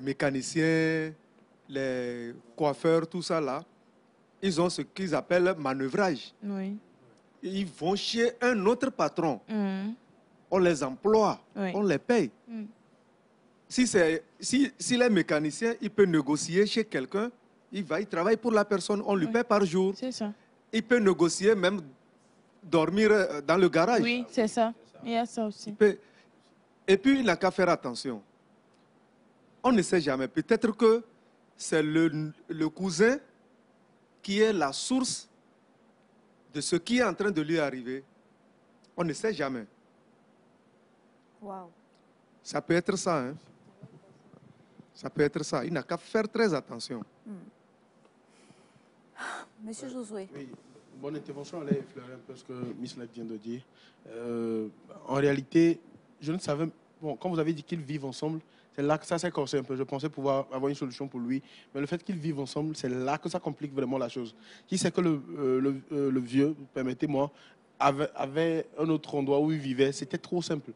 mécaniciens, les coiffeurs, tout ça là. Ils ont ce qu'ils appellent manœuvrage. Oui. Ils vont chez un autre patron. On les emploie, on les paye. Si les mécaniciens, il peut négocier chez quelqu'un, il travaille pour la personne, on lui paie par jour. C'est ça. Il peut négocier même dormir dans le garage. Oui, c'est ça. Il y a ça aussi. Et puis, il n'a qu'à faire attention. On ne sait jamais. Peut-être que c'est le cousin qui est la source de ce qui est en train de lui arriver. On ne sait jamais. Wow. Ça peut être ça, hein. Ça peut être ça. Il n'a qu'à faire très attention. Monsieur Josué. Oui, bonne intervention. Allez effleurer un peu ce que Miss Led vient de dire. En réalité, je ne savais... Bon, quand vous avez dit qu'ils vivent ensemble, c'est là que ça s'est corsé un peu. Je pensais pouvoir avoir une solution pour lui. Mais le fait qu'ils vivent ensemble, c'est là que ça complique vraiment la chose. Qui sait que le vieux, permettez-moi, avait un autre endroit où il vivait. C'était trop simple.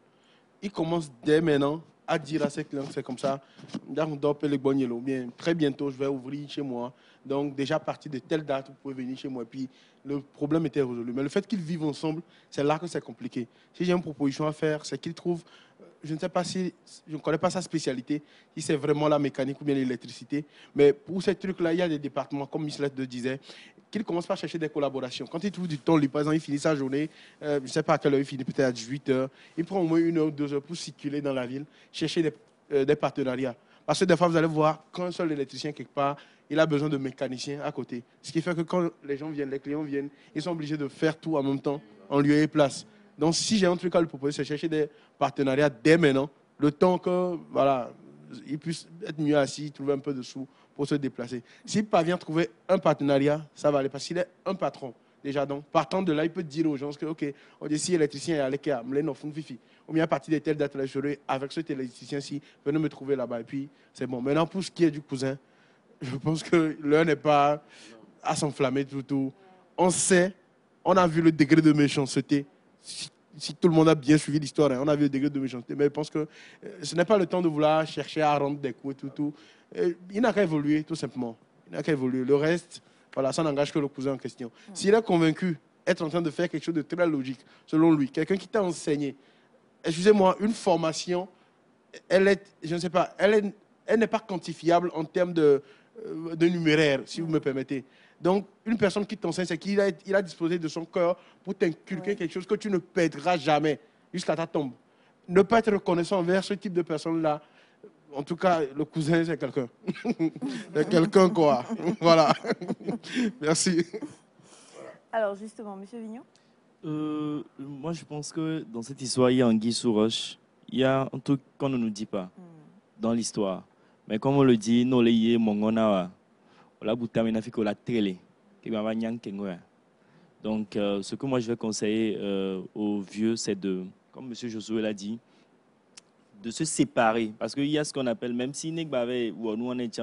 Il commence dès maintenant à dire à ses clients que c'est comme ça. Bien, très bientôt, je vais ouvrir chez moi. Donc, déjà, à partir de telle date, vous pouvez venir chez moi. Puis, le problème était résolu. Mais le fait qu'ils vivent ensemble, c'est là que c'est compliqué. Si j'ai une proposition à faire, c'est qu'ils trouvent, je ne sais pas si, je ne connais pas sa spécialité, si c'est vraiment la mécanique ou bien l'électricité. Mais pour ces trucs-là, il y a des départements, comme Miss Lett le disait, qu'il commence par chercher des collaborations. Quand il trouve du temps, lui, par exemple, il finit sa journée, je ne sais pas à quelle heure il finit, peut-être à 18 h. Il prend au moins 1 heure ou 2 heures pour circuler dans la ville, chercher des partenariats. Parce que des fois, vous allez voir qu'un seul électricien quelque part, il a besoin de mécaniciens à côté. Ce qui fait que quand les gens viennent, les clients viennent, ils sont obligés de faire tout en même temps, en lieu et place. Donc, si j'ai un truc à lui proposer, c'est chercher des partenariats dès maintenant, le temps que, voilà, il puisse être mieux assis, trouver un peu de sous pour se déplacer. S'il parvient à trouver un partenariat, ça va aller. Parce qu'il est un patron, déjà. Donc, partant de là, il peut dire aux gens que, OK, on dit si l'électricien est à l'écart, ou bien à partir de telle date, je serai avec cet électricien-ci, venez me trouver là-bas. Et puis, c'est bon. Maintenant, pour ce qui est du cousin, je pense que l'heure n'est pas à s'enflammer tout. On sait, on a vu le degré de méchanceté. Si tout le monde a bien suivi l'histoire, hein, on a vu le degré de méchanceté. Mais je pense que ce n'est pas le temps de vouloir chercher à rendre des coups et tout. Il n'a qu'à évoluer, tout simplement. Il n'a qu'à évoluer. Le reste, voilà, ça n'engage que le cousin en question. S'il est convaincu être en train de faire quelque chose de très logique, selon lui, quelqu'un qui t'a enseigné, excusez-moi, une formation, elle est, je ne sais pas, elle n'est pas quantifiable en termes de numéraire, si vous me permettez. Donc, une personne qui t'enseigne, c'est qu'il a disposé de son cœur pour t'inculquer quelque chose que tu ne perdras jamais jusqu'à ta tombe. Ne pas être reconnaissant envers ce type de personne-là, en tout cas, le cousin, c'est quelqu'un. C'est quelqu'un, quoi. Voilà. Merci. Alors, justement, M. Vignon. Moi, je pense que dans cette histoire, il y a anguille sous roche. Il y a un truc qu'on ne nous dit pas dans l'histoire. Mais comme on le dit, nous les mongona, la boutamina fait que la télé, qui va donc, ce que moi je vais conseiller aux vieux, c'est de, comme M. Josué l'a dit, de se séparer. Parce qu'il y a ce qu'on appelle, même si nous on est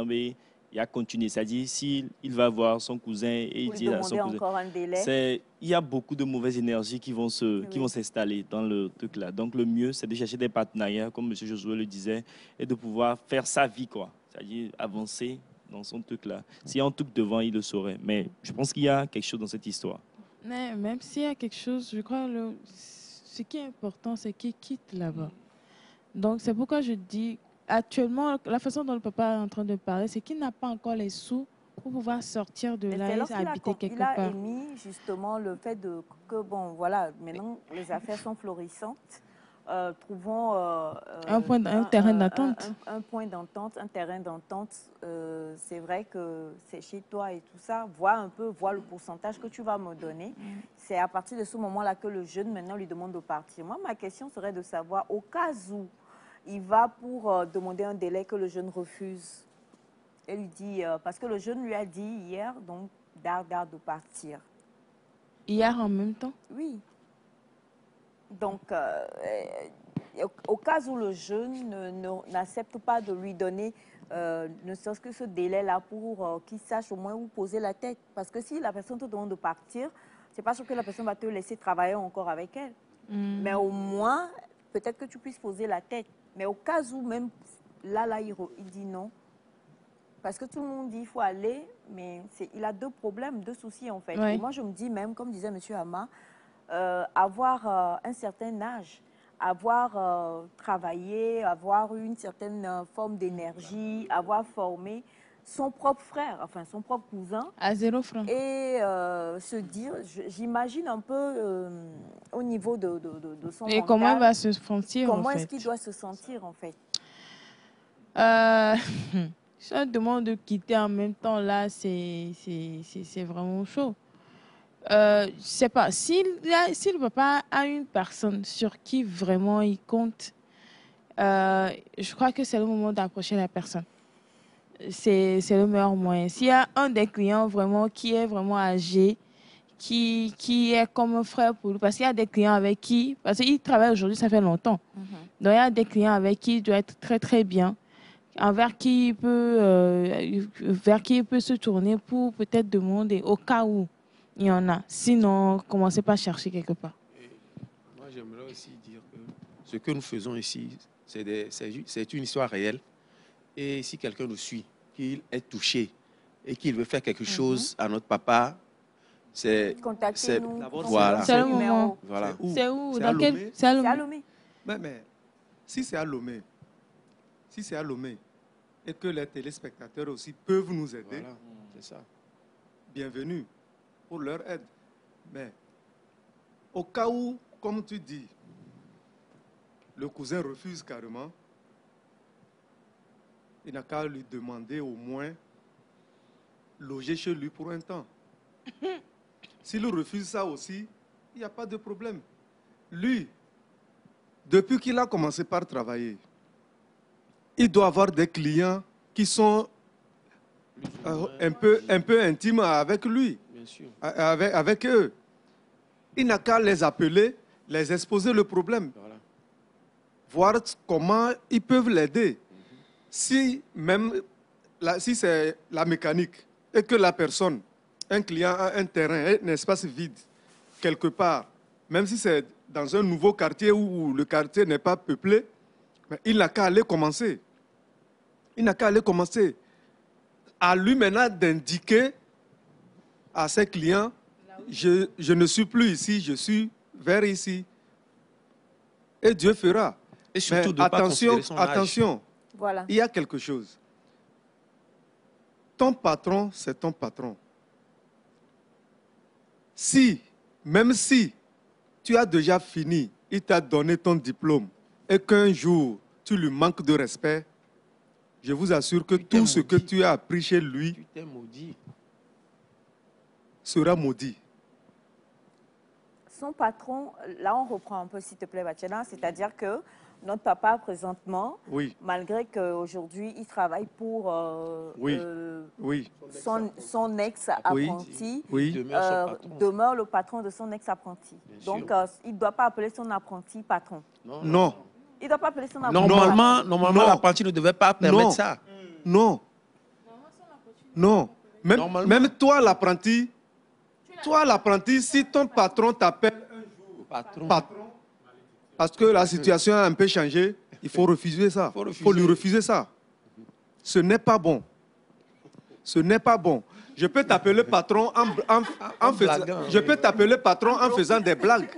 il y a continué. C'est-à-dire, s'il va voir son cousin et il dit à son cousin, encore un délai. il y a beaucoup de mauvaises énergies qui vont s'installer dans le truc là. Donc, le mieux, c'est de chercher des partenariats, comme M. Josué le disait, et de pouvoir faire sa vie, quoi. C'est-à-dire avancer dans son truc là. S'il y a un truc devant, il le saurait. Mais je pense qu'il y a quelque chose dans cette histoire. Mais même s'il y a quelque chose, je crois que ce qui est important, c'est qu'il quitte là-bas. Donc, c'est pourquoi je dis, actuellement, la façon dont le papa est en train de parler, c'est qu'il n'a pas encore les sous pour pouvoir sortir de là et habiter quelque part. Il a émis justement le fait que, bon, voilà, maintenant, les affaires sont florissantes. Trouvons un terrain d'entente. Un point d'entente, un terrain d'entente. C'est vrai que c'est chez toi et tout ça. Vois le pourcentage que tu vas me donner. C'est à partir de ce moment-là que le jeune, maintenant, lui demande de partir. Moi, ma question serait de savoir, au cas où il va pour demander un délai que le jeune refuse, et lui dit, parce que le jeune lui a dit hier, donc, d'arrêter de partir. Hier en même temps? Oui. Donc, au cas où le jeune n'accepte pas de lui donner ne serait-ce que ce délai-là pour qu'il sache au moins où poser la tête. Parce que si la personne te demande de partir, c'est pas sûr que la personne va te laisser travailler encore avec elle. Mais au moins, peut-être que tu puisses poser la tête. Mais au cas où même, là il dit non. Parce que tout le monde dit qu'il faut aller, mais il a deux problèmes, deux soucis en fait. Oui. Et moi, je me dis même, comme disait M. Hama, avoir un certain âge, avoir travaillé, avoir une certaine forme d'énergie, avoir formé, son propre frère, enfin son propre cousin. À 0 francs. Et se dire, j'imagine un peu au niveau de son Et mental, comment il va se sentir, en comment fait? est-ce qu'il doit se sentir, en fait? Si on demande de quitter en même temps, là, c'est vraiment chaud. Je sais pas, si le papa a une personne sur qui vraiment il compte, je crois que c'est le moment d'approcher la personne. C'est le meilleur moyen. S'il y a un des clients vraiment qui est vraiment âgé, qui est comme un frère pour lui, parce qu'il y a des clients avec qui, parce qu'il travaille aujourd'hui, ça fait longtemps. Donc il y a des clients avec qui il doit être très très bien, vers qui il peut se tourner pour peut-être demander au cas où il y en a. Sinon, commencez pas à chercher quelque part. Et moi, j'aimerais aussi dire que ce que nous faisons ici, c'est une histoire réelle. Et si quelqu'un nous suit, qu'il est touché et qu'il veut faire quelque chose à notre papa, Contactez-nous. Voilà. C'est le moment. Voilà. C'est où? C'est Dans à quel? Lomé. C'est à C'est à Lomé. Lomé. Mais si c'est à Lomé, et que les téléspectateurs aussi peuvent nous aider, Voilà, c'est ça. bienvenue pour leur aide. Mais au cas où, comme tu dis, le cousin refuse carrément, il n'a qu'à lui demander au moins loger chez lui pour un temps. S'il refuse ça aussi, il n'y a pas de problème. Lui, depuis qu'il a commencé par travailler, il doit avoir des clients qui sont un peu intimes avec lui, Bien sûr. avec eux. Il n'a qu'à les appeler, les exposer le problème, Voilà. voir comment ils peuvent l'aider. Si c'est la mécanique et que la personne, un client a un terrain, un espace vide, quelque part, même si c'est dans un nouveau quartier où le quartier n'est pas peuplé, mais il n'a qu'à aller commencer. Il n'a qu'à aller commencer. À lui maintenant d'indiquer à ses clients, je ne suis plus ici, je suis vers ici. Et Dieu fera. Et surtout Mais de ne pas considérer son âge. attention, Voilà. il y a quelque chose. Ton patron, c'est ton patron. Même si tu as déjà fini, il t'a donné ton diplôme et qu'un jour tu lui manques de respect, je vous assure que tout ce que tu as appris chez lui Tu t'es maudit. sera maudit. Son patron, là on reprend un peu s'il te plaît Batiana, c'est-à-dire que notre papa présentement, Oui, malgré qu'aujourd'hui il travaille pour oui. son ex-apprenti, Oui, Demeure son patron. demeure le patron de son ex-apprenti. Bien Donc sûr. il ne doit pas appeler son apprenti patron. non, Il ne doit pas appeler son apprenti Normalement, patron. Non. l'apprenti ne devait pas permettre Non. ça. non, non. Normalement. Même toi, l'apprenti, si ton patron t'appelle Patron. patron, parce que la situation a un peu changé, il faut refuser ça. Il faut lui refuser ça. Ce n'est pas bon. Ce n'est pas bon. Je peux t'appeler patron en faisant, blaguant, je peux t'appeler patron en faisant des blagues.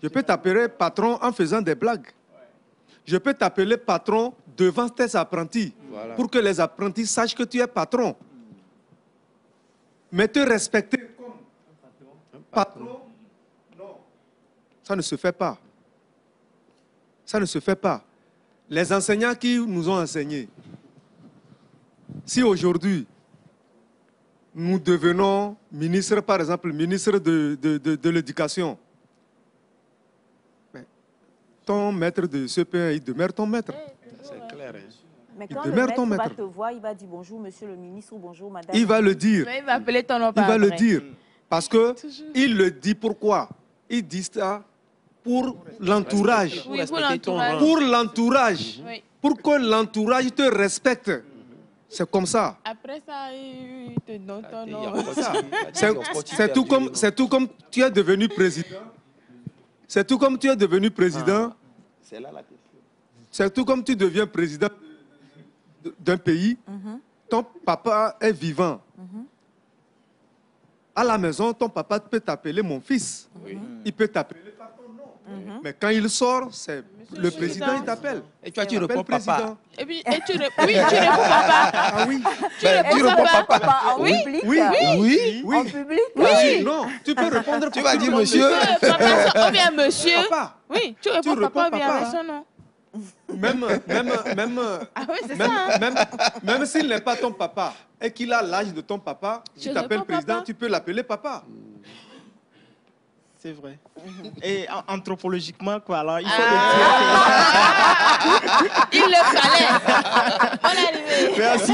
Je peux t'appeler patron en faisant des blagues. Je peux t'appeler patron devant tes apprentis Voilà. pour que les apprentis sachent que tu es patron. Mais te respecter comme patron, non, ça ne se fait pas. Ça ne se fait pas. Les enseignants qui nous ont enseigné, si aujourd'hui nous devenons ministres, par exemple, ministre de l'Éducation, ton maître de CP1, il demeure ton maître. C'est clair. Hein. Mais Il quand le demeure maître ton va maître. te voir, il va dire bonjour monsieur le ministre ou bonjour madame. Il va le dire. Mais il va appeler ton nom Il par va le après. dire. Parce que Toujours. il le dit pourquoi? Il dit ça pour l'entourage. Oui, pour respecter ton l'entourage. rang. Pour l'entourage. Oui. Pour que l'entourage te respecte. C'est comme ça. Après ça, il te donne ton Il y a nom. pas de- il y a C'est des opportunités c'est tout perdues, comme, non. c'est tout comme tu es devenu président. C'est tout comme tu es devenu président. C'est là la question. C'est tout comme tu deviens président d'un pays. Ton papa est vivant. À la maison, ton papa peut t'appeler mon fils. Oui. Il peut t'appeler par ton nom. Mais quand il sort, c'est le président, il t'appelle. Et toi, tu réponds papa. Et puis, tu réponds papa. Ah oui. Tu réponds papa. En public. Oui. En public. Oui. Non, tu peux répondre. Tu vas dire monsieur. Papa, ou bien monsieur. Papa. Oui, tu réponds papa ou bien son nom. Même, Ah oui, c'est ça. Hein? même s'il n'est pas ton papa et qu'il a l'âge de ton papa, tu t'appelles réponds président, papa. tu peux l'appeler papa. C'est vrai. Et anthropologiquement, quoi, alors, il faut Il le fallait. On est arrivé. Merci.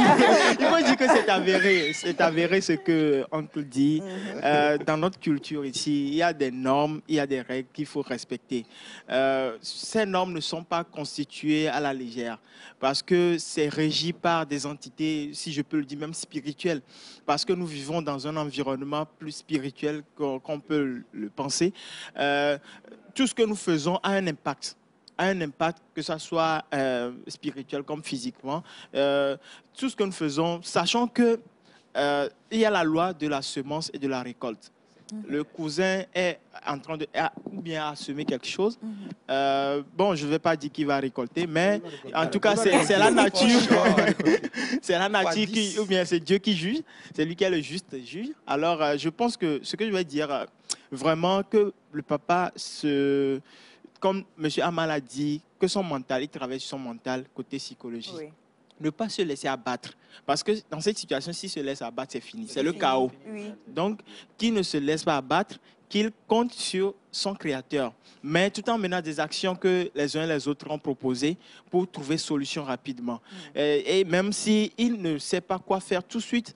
Il faut dire que c'est avéré. C'est avéré ce que oncle dit. Dans notre culture ici, il y a des normes, il y a des règles qu'il faut respecter. Ces normes ne sont pas constituées à la légère parce que c'est régi par des entités, si je peux le dire, même spirituelles. Parce que nous vivons dans un environnement plus spirituel qu'on peut le penser. Tout ce que nous faisons a un impact. Que ce soit spirituel comme physiquement. Tout ce que nous faisons, sachant que il y a la loi de la semence et de la récolte. Le cousin est en train de ou bien à semer quelque chose. Bon, je ne vais pas dire qu'il va récolter, mais en tout cas, c'est la nature. C'est la nature qui, ou bien c'est Dieu qui juge. C'est lui qui est le juste juge. Alors, je pense que ce que je vais dire, vraiment que le papa comme M. Amal a dit, que son mental, il travaille sur son mental côté psychologie. Oui. Ne pas se laisser abattre. Parce que dans cette situation, s'il se laisse abattre, c'est fini. C'est le chaos. Oui. Donc, qu'il ne se laisse pas abattre, qu'il compte sur son créateur. Mais tout en menant des actions que les uns et les autres ont proposées pour trouver solution rapidement. Et même s'il ne sait pas quoi faire tout de suite,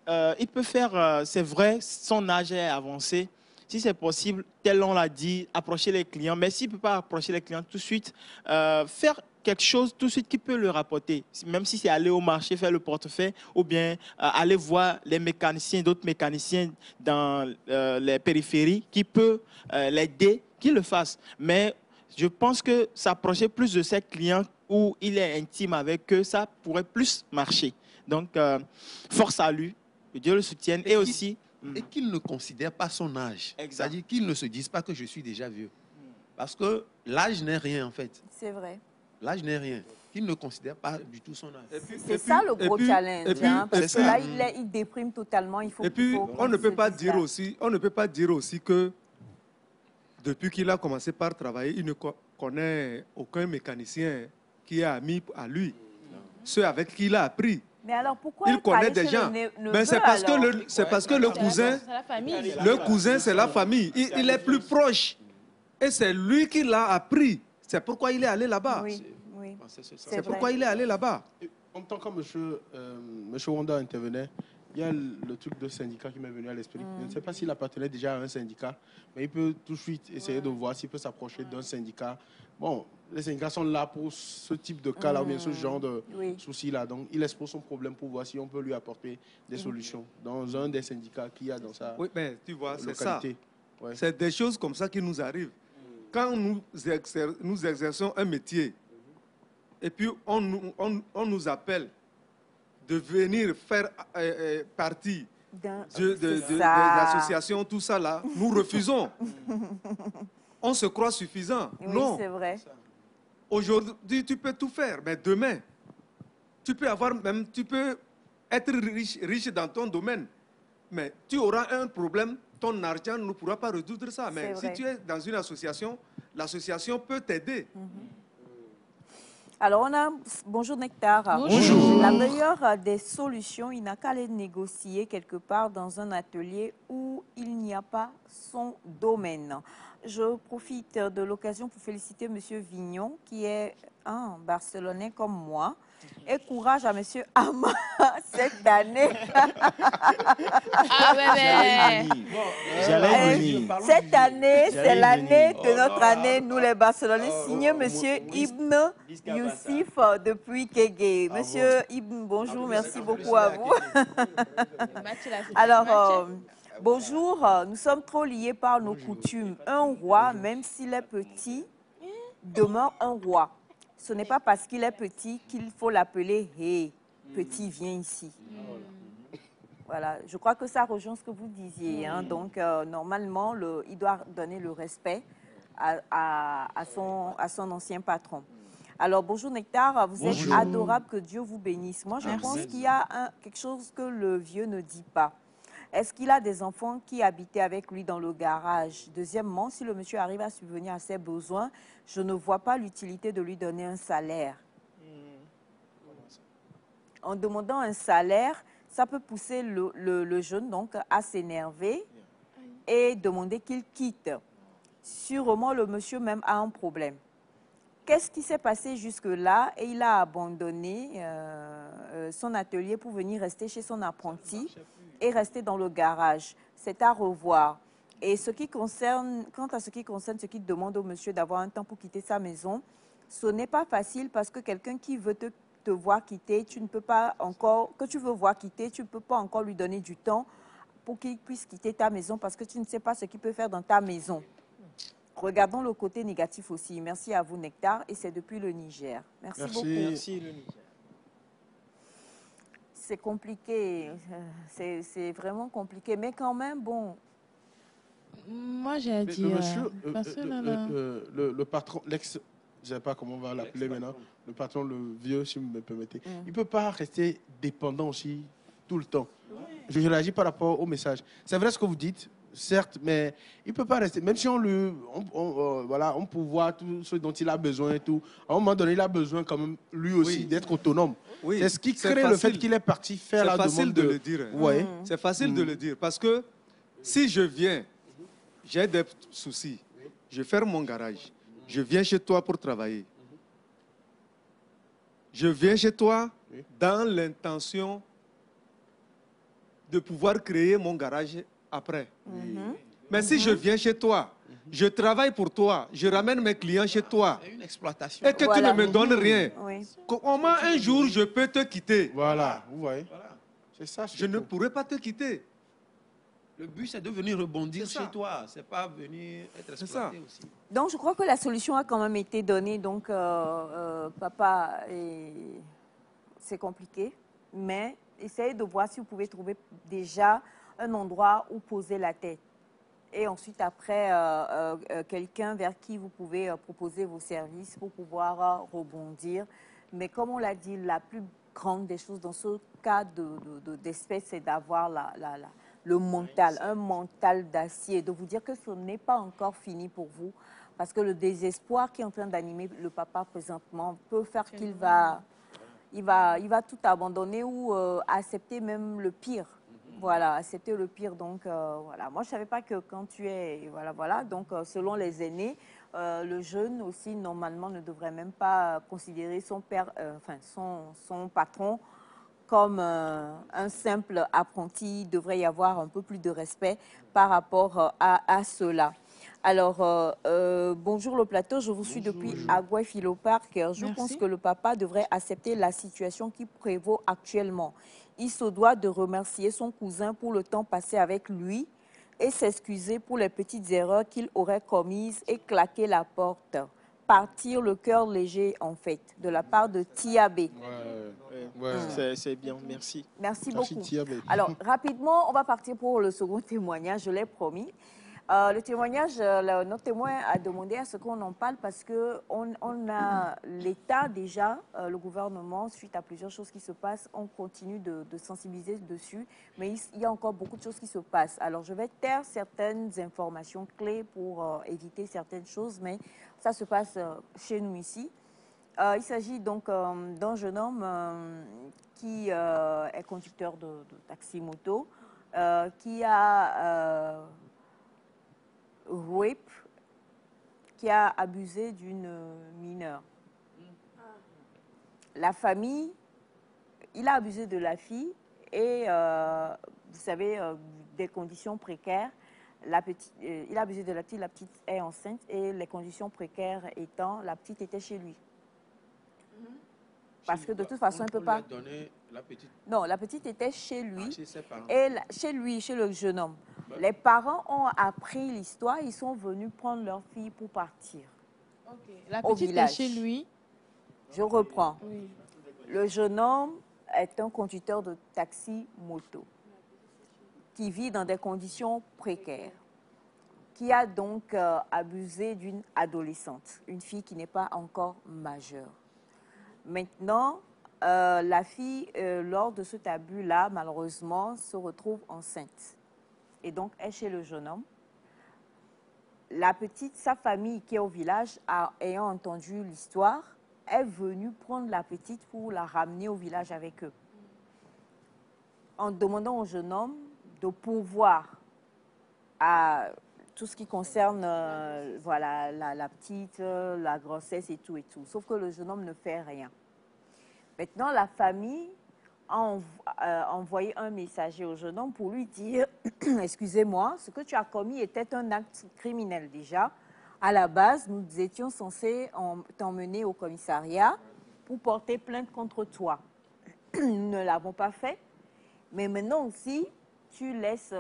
il peut faire, c'est vrai, son âge est avancé. Si c'est possible, tel on l'a dit, approcher les clients. Mais s'il ne peut pas approcher les clients tout de suite, faire quelque chose tout de suite qui peut le rapporter. Même si c'est aller au marché, faire le portefeuille, ou bien aller voir les mécaniciens, d'autres mécaniciens dans les périphéries qui peuvent l'aider, qu'il le fasse. Mais je pense que s'approcher plus de ses clients où il est intime avec eux, ça pourrait plus marcher. Donc, force à lui, que Dieu le soutienne. Et aussi... Et qu'il ne considère pas son âge. C'est-à-dire qu'il ne se dise pas que je suis déjà vieux. Parce que l'âge n'est rien, en fait. C'est vrai. L'âge n'est rien. Qu'il ne considère pas du tout son âge. C'est ça le gros challenge. Parce que là, il déprime totalement. Et puis, on ne peut pas dire aussi que depuis qu'il a commencé par travailler, il ne connaît aucun mécanicien qui est ami à lui. Ceux avec qui il a appris. Mais alors pourquoi il connaît des gens? Mais c'est parce que le cousin, c'est la famille. Il est plus proche. Et c'est lui qui l'a appris. C'est pourquoi il est allé là-bas. Oui. C'est pourquoi il est allé là-bas. En tant que M. Wanda intervenait, il y a le truc de syndicat qui m'est venu à l'esprit. Je ne sais pas s'il appartenait déjà à un syndicat, mais il peut tout de suite essayer de voir s'il peut s'approcher d'un syndicat. Bon, les syndicats sont là pour ce type de cas-là, ou bien ce genre de soucis-là. Donc, il expose son problème pour voir si on peut lui apporter des solutions dans un des syndicats qu'il y a dans sa localité. Oui, mais tu vois, c'est ça. Ouais. C'est des choses comme ça qui nous arrivent. Quand nous exerçons un métier, et puis on nous appelle de venir faire partie de l'association, tout ça là, nous refusons. On se croit suffisant. Oui, non, c'est vrai. Aujourd'hui, tu peux tout faire, mais demain, tu peux être riche dans ton domaine, mais tu auras un problème, ton argent ne pourra pas résoudre ça. Mais si tu es dans une association, l'association peut t'aider. Alors, on a... Bonjour Nectar. Bonjour. La meilleure des solutions, il n'a qu'à aller négocier quelque part dans un atelier où il n'y a pas son domaine. Je profite de l'occasion pour féliciter M. Vignon, qui est un Barcelonais comme moi. Et courage à M. Ama cette année. Cette année, c'est l'année de notre année, nous les Barcelonais, signé M. Ibn Youssif depuis Kégué. Monsieur Ibn, bonjour, merci beaucoup à vous. Alors, bonjour, nous sommes trop liés par nos coutumes. Un roi, même s'il est petit, demeure un roi. Ce n'est pas parce qu'il est petit qu'il faut l'appeler « Hey, petit, viens ici ». Voilà, je crois que ça rejoint ce que vous disiez. Hein. Donc, normalement, il doit donner le respect à son ancien patron. Alors, bonjour Nectar, vous êtes adorable, que Dieu vous bénisse. Moi, je pense qu'il y a quelque chose que le vieux ne dit pas. Est-ce qu'il a des enfants qui habitaient avec lui dans le garage? Deuxièmement, si le monsieur arrive à subvenir à ses besoins, je ne vois pas l'utilité de lui donner un salaire. En demandant un salaire, ça peut pousser le jeune donc, à s'énerver et demander qu'il quitte. Sûrement, le monsieur même a un problème. Qu'est-ce qui s'est passé jusque-là? Et il a abandonné son atelier pour venir rester chez son apprenti et rester dans le garage. C'est à revoir. Et quant à ce qui concerne ce qui demande au monsieur d'avoir un temps pour quitter sa maison, ce n'est pas facile parce que quelqu'un qui veut te voir quitter, tu ne peux pas encore, que tu veux voir quitter, tu ne peux pas encore lui donner du temps pour qu'il puisse quitter ta maison parce que tu ne sais pas ce qu'il peut faire dans ta maison. Regardons le côté négatif aussi. Merci à vous, Nectar, et c'est depuis le Niger. Merci beaucoup. Merci, le Niger. C'est compliqué, c'est vraiment compliqué, mais quand même, bon. Moi, j'ai à dire... Le patron, l'ex, je ne sais pas comment on va l'appeler maintenant, le patron, le vieux, si vous me permettez, il ne peut pas rester dépendant aussi tout le temps. Je réagis par rapport au message. C'est vrai ce que vous dites, certes, mais il ne peut pas rester. Même si on peut voir tout ce dont il a besoin et tout, à un moment donné, il a besoin quand même, lui aussi, d'être autonome. Oui, c'est ce qui crée le fait qu'il est parti faire la demande. C'est facile de le dire. Ouais. C'est facile de le dire parce que si je viens, j'ai des soucis, je ferme mon garage, je viens chez toi pour travailler. Je viens chez toi dans l'intention de pouvoir créer mon garage après. Mais si je viens chez toi, je travaille pour toi, je ramène mes clients chez toi, Une exploitation. et que tu ne me donnes rien, comment un jour je peux te quitter? Voilà, vous voyez. C'est ça. Je ne pourrai pas te quitter. Le but, c'est de venir rebondir chez toi. C'est pas venir être exploité aussi. Donc, je crois que la solution a quand même été donnée. Donc, papa, c'est compliqué, mais essayez de voir si vous pouvez trouver déjà un endroit où poser la tête. Et ensuite, après, quelqu'un vers qui vous pouvez proposer vos services pour pouvoir rebondir. Mais comme on l'a dit, la plus grande des choses dans ce cas d'espèce, c'est d'avoir le mental, un mental d'acier, de vous dire que ce n'est pas encore fini pour vous. Parce que le désespoir qui est en train d'animer le papa présentement peut faire qu'il va tout abandonner ou accepter même le pire. Voilà, accepter le pire. Donc, voilà. Moi, je ne savais pas que quand tu es... Voilà. Donc, selon les aînés, le jeune aussi, normalement, ne devrait même pas considérer son père, son patron comme un simple apprenti. Il devrait y avoir un peu plus de respect par rapport à cela. Alors, bonjour le plateau, je vous suis depuis Agoué Philo Park. Je pense que le papa devrait accepter la situation qui prévaut actuellement. Il se doit de remercier son cousin pour le temps passé avec lui et s'excuser pour les petites erreurs qu'il aurait commises et claquer la porte. Partir le cœur léger, en fait, de la part de Tiabé. C'est bien, merci. Merci beaucoup. Tiabé. Alors, rapidement, on va partir pour le second témoignage, je l'ai promis. Le témoignage, notre témoin a demandé à ce qu'on en parle parce qu'on a l'État déjà, le gouvernement, suite à plusieurs choses qui se passent, on continue de sensibiliser dessus, mais il y a encore beaucoup de choses qui se passent. Alors, je vais taire certaines informations clés pour éviter certaines choses, mais ça se passe chez nous ici. Il s'agit donc d'un jeune homme qui est conducteur de taxi-moto, qui a... rape, qui a abusé d'une mineure. La famille, il a abusé de la fille et, vous savez, des conditions précaires. Il a abusé de la petite est enceinte et les conditions précaires étant, la petite était chez lui. Parce que de toute façon, elle ne peut pas... La petite... Non, la petite était chez lui, chez ses parents. et chez le jeune homme. Les parents ont appris l'histoire, ils sont venus prendre leur fille pour partir. La au petite village. est chez lui. Je reprends. Oui. Le jeune homme est un conducteur de taxi-moto qui vit dans des conditions précaires. qui a donc abusé d'une adolescente, une fille qui n'est pas encore majeure. Maintenant, la fille, lors de cet abus-là, malheureusement, se retrouve enceinte. Et donc, est chez le jeune homme. La petite, sa famille qui est au village, ayant entendu l'histoire, est venue prendre la petite pour la ramener au village avec eux. En demandant au jeune homme de pourvoir à tout ce qui concerne voilà, la petite, la grossesse et tout et tout. Sauf que le jeune homme ne fait rien. Maintenant, la famille a envoyé un messager au jeune homme pour lui dire « Excusez-moi, ce que tu as commis était un acte criminel déjà. À la base, nous étions censés t'emmener au commissariat pour porter plainte contre toi. Nous ne l'avons pas fait. Mais maintenant aussi, tu laisses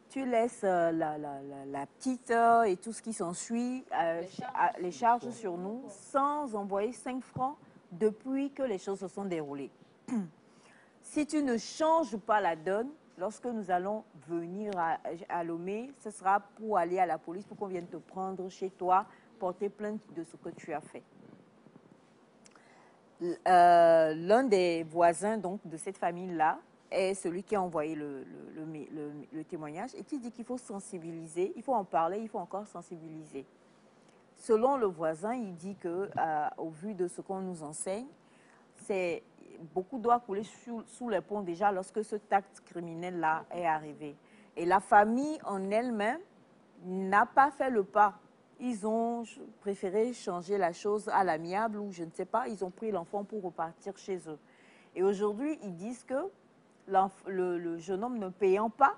tu laisses la petite et tout ce qui s'ensuit, les charges sur nous, sans envoyer 5 francs depuis que les choses se sont déroulées. Si tu ne changes pas la donne, lorsque nous allons venir à Lomé, ce sera pour aller à la police, pour qu'on vienne te prendre chez toi, porter plainte de ce que tu as fait. » L'un des voisins donc, de cette famille-là est celui qui a envoyé le témoignage et qui dit qu'il faut sensibiliser, il faut en parler, il faut encore sensibiliser. Selon le voisin, il dit qu'au vu de ce qu'on nous enseigne, beaucoup doit couler sous les ponts déjà lorsque ce acte criminel-là est arrivé. Et la famille en elle-même n'a pas fait le pas. Ils ont préféré changer la chose à l'amiable ou je ne sais pas, ils ont pris l'enfant pour repartir chez eux. Et aujourd'hui, ils disent que le jeune homme ne payant pas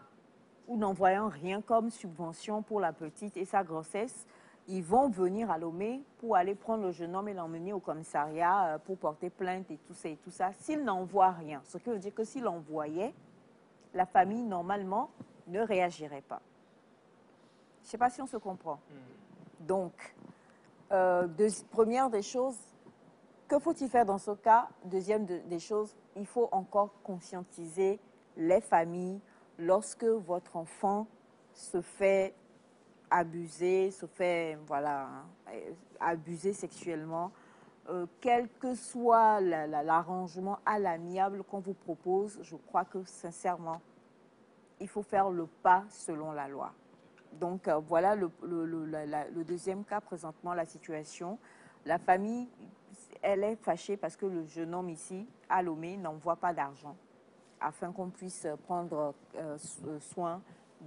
ou n'envoyant rien comme subvention pour la petite et sa grossesse, ils vont venir à Lomé pour aller prendre le jeune homme et l'emmener au commissariat pour porter plainte et tout ça. S'ils n'envoient rien, ce qui veut dire que s'ils l'envoyaient, la famille, normalement, ne réagirait pas. Je ne sais pas si on se comprend. Donc, première des choses, que faut-il faire dans ce cas? Deuxième des choses, il faut encore conscientiser les familles lorsque votre enfant se fait abuser, abuser sexuellement, quel que soit l'arrangement à l'amiable qu'on vous propose, je crois que sincèrement, il faut faire le pas selon la loi. Donc voilà le deuxième cas, présentement la situation. La famille, elle est fâchée parce que le jeune homme ici, à Lomé, n'envoie pas d'argent afin qu'on puisse prendre soin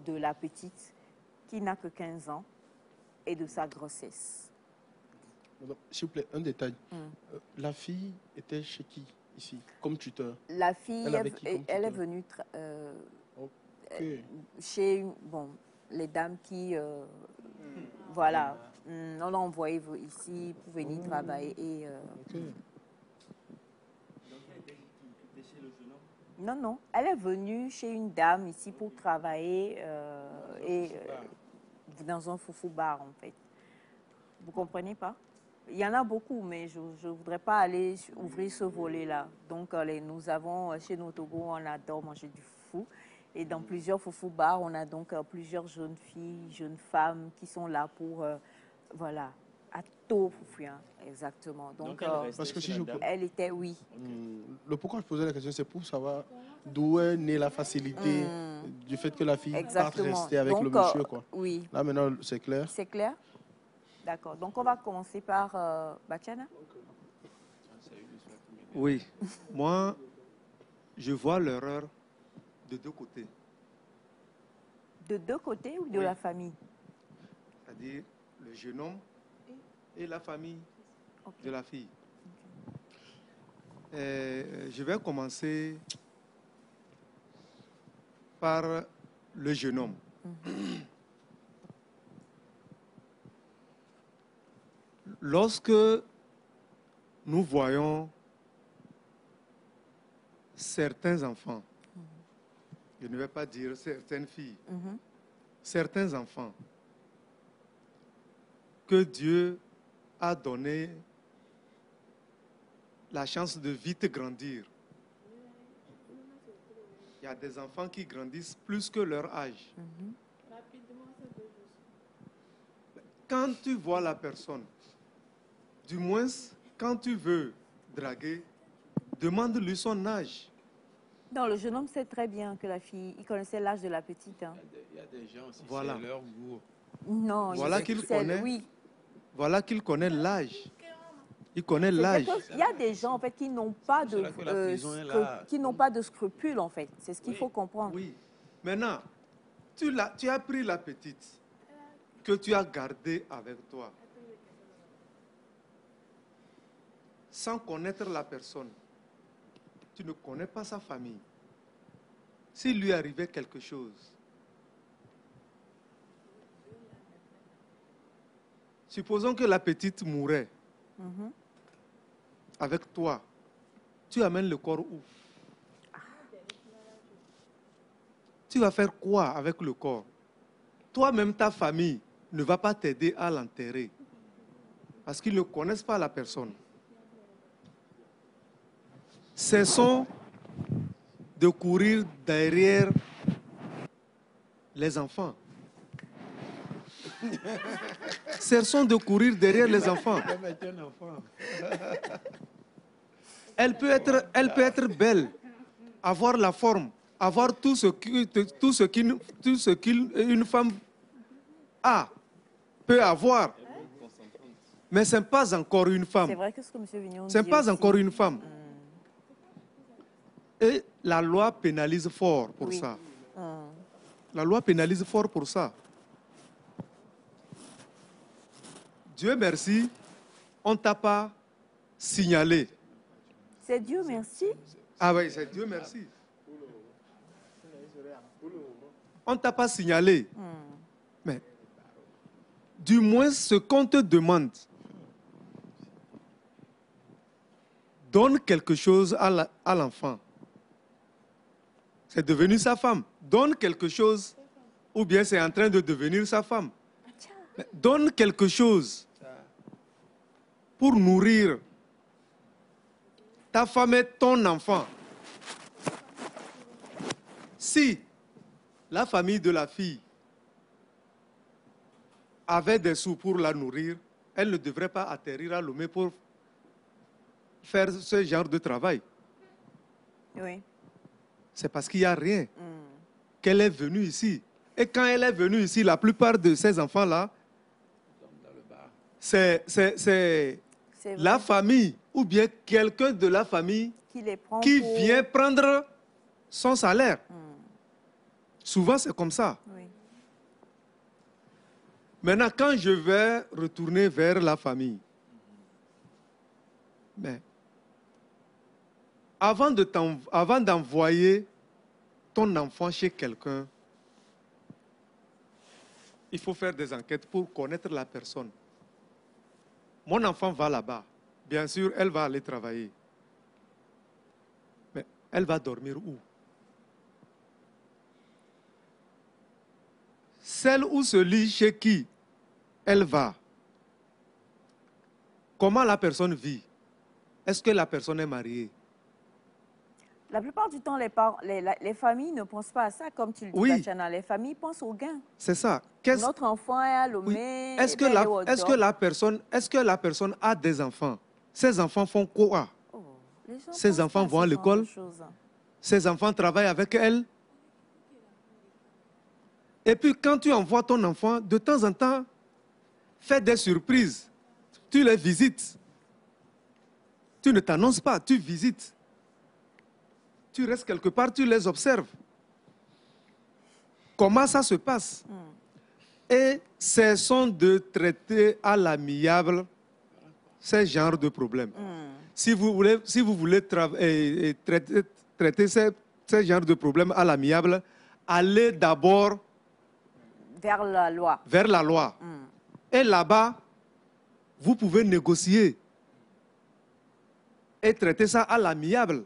de la petite qui n'a que 15 ans et de sa grossesse. S'il vous plaît, un détail. La fille était chez qui ici, comme tuteur? La fille, elle est venue chez les dames qui, voilà, on l'a envoyée ici pour venir travailler. Et, non, elle est venue chez une dame ici pour travailler dans un foufou bar en fait. Vous comprenez pas? Il y en a beaucoup, mais je ne voudrais pas aller ouvrir ce volet-là. Donc, nous avons, chez nous au Togo, on adore manger du foufou. Et dans plusieurs foufou bars, on a donc plusieurs jeunes filles, jeunes femmes qui sont là pour, voilà, à tout foufou, hein, exactement. Donc parce que si elle était, oui. Le pourquoi je posais la question, c'est pour savoir d'où est née la facilité du fait que la fille parte rester avec le monsieur, quoi. Oui. Là, maintenant, c'est clair. C'est clair? D'accord. Donc, on va commencer par Batiana. Oui. Moi, je vois l'erreur de deux côtés. De deux côtés ou de la famille? C'est-à-dire le jeune homme et la famille de la fille. Je vais commencer par le jeune homme. Lorsque nous voyons certains enfants, je ne vais pas dire certaines filles, certains enfants que Dieu a donné la chance de vite grandir. Il y a des enfants qui grandissent plus que leur âge. quand tu vois la personne, du moins, quand tu veux draguer, demande-lui son âge. Non, le jeune homme sait très bien que la fille, il connaissait l'âge de la petite. Hein. Il y a des gens aussi, Voilà. c'est leur goût. Non, Voilà il qu'il sait, connaît. oui. Voilà qu'il connaît l'âge. Il connaît C'est-à-dire l'âge. qu'il y a des gens en fait qui n'ont pas C'est là que la prison est là. qui n'ont pas de scrupules en fait. C'est ce qu'il faut comprendre. Oui. Maintenant, tu as pris la petite que tu as gardée avec toi sans connaître la personne. Tu ne connais pas sa famille. S'il lui arrivait quelque chose, supposons que la petite mourait avec toi, tu amènes le corps où? Tu vas faire quoi avec le corps? Toi-même, ta famille ne va pas t'aider à l'enterrer parce qu'ils ne connaissent pas la personne. Cessons de courir derrière les enfants. Cessons de courir derrière les enfants. Elle peut être belle, avoir la forme, avoir tout ce qu'une femme a, peut avoir. Mais ce n'est pas encore une femme. C'est vrai que ce que M. Vignon dit Ce n'est pas aussi. encore une femme. Et la loi pénalise fort pour ça. La loi pénalise fort pour ça. Dieu merci, on ne t'a pas signalé. C'est Dieu merci. Ah oui, c'est Dieu merci. On ne t'a pas signalé. Mais du moins ce qu'on te demande, donne quelque chose à l'enfant. C'est devenu sa femme. Donne quelque chose, ou bien c'est en train de devenir sa femme. Mais donne quelque chose pour nourrir ta femme et ton enfant. Si la famille de la fille avait des sous pour la nourrir, elle ne devrait pas atterrir à Lomé pour faire ce genre de travail. Oui. C'est parce qu'il n'y a rien qu'elle est venue ici. Et quand elle est venue ici, la plupart de ces enfants-là, c'est la famille ou bien quelqu'un de la famille qui vient prendre son salaire. Souvent, c'est comme ça. Oui. Maintenant, quand je vais retourner vers la famille, mais avant d'envoyer ton enfant chez quelqu'un, il faut faire des enquêtes pour connaître la personne. Mon enfant va là-bas. Bien sûr, elle va aller travailler. Mais elle va dormir où? Celle ou celui chez qui elle va, comment la personne vit? Est-ce que la personne est mariée? La plupart du temps, les familles ne pensent pas à ça, comme tu le dis, Oui. Bachana. Les familles pensent au gain. C'est ça. Notre enfant est à Lomé. Oui. Est-ce que la personne a des enfants? Ces enfants font quoi? Ces enfants vont à l'école? Ces enfants travaillent avec elle? Et puis quand tu envoies ton enfant, de temps en temps, fais des surprises. Tu les visites. Tu ne t'annonces pas, tu visites. Tu restes quelque part, tu les observes. Comment ça se passe? Et cessons de traiter à l'amiable ces genres de problèmes. Si vous voulez traiter ces genres de problèmes à l'amiable, allez d'abord vers la loi. Vers la loi. Et là-bas, vous pouvez négocier et traiter ça à l'amiable.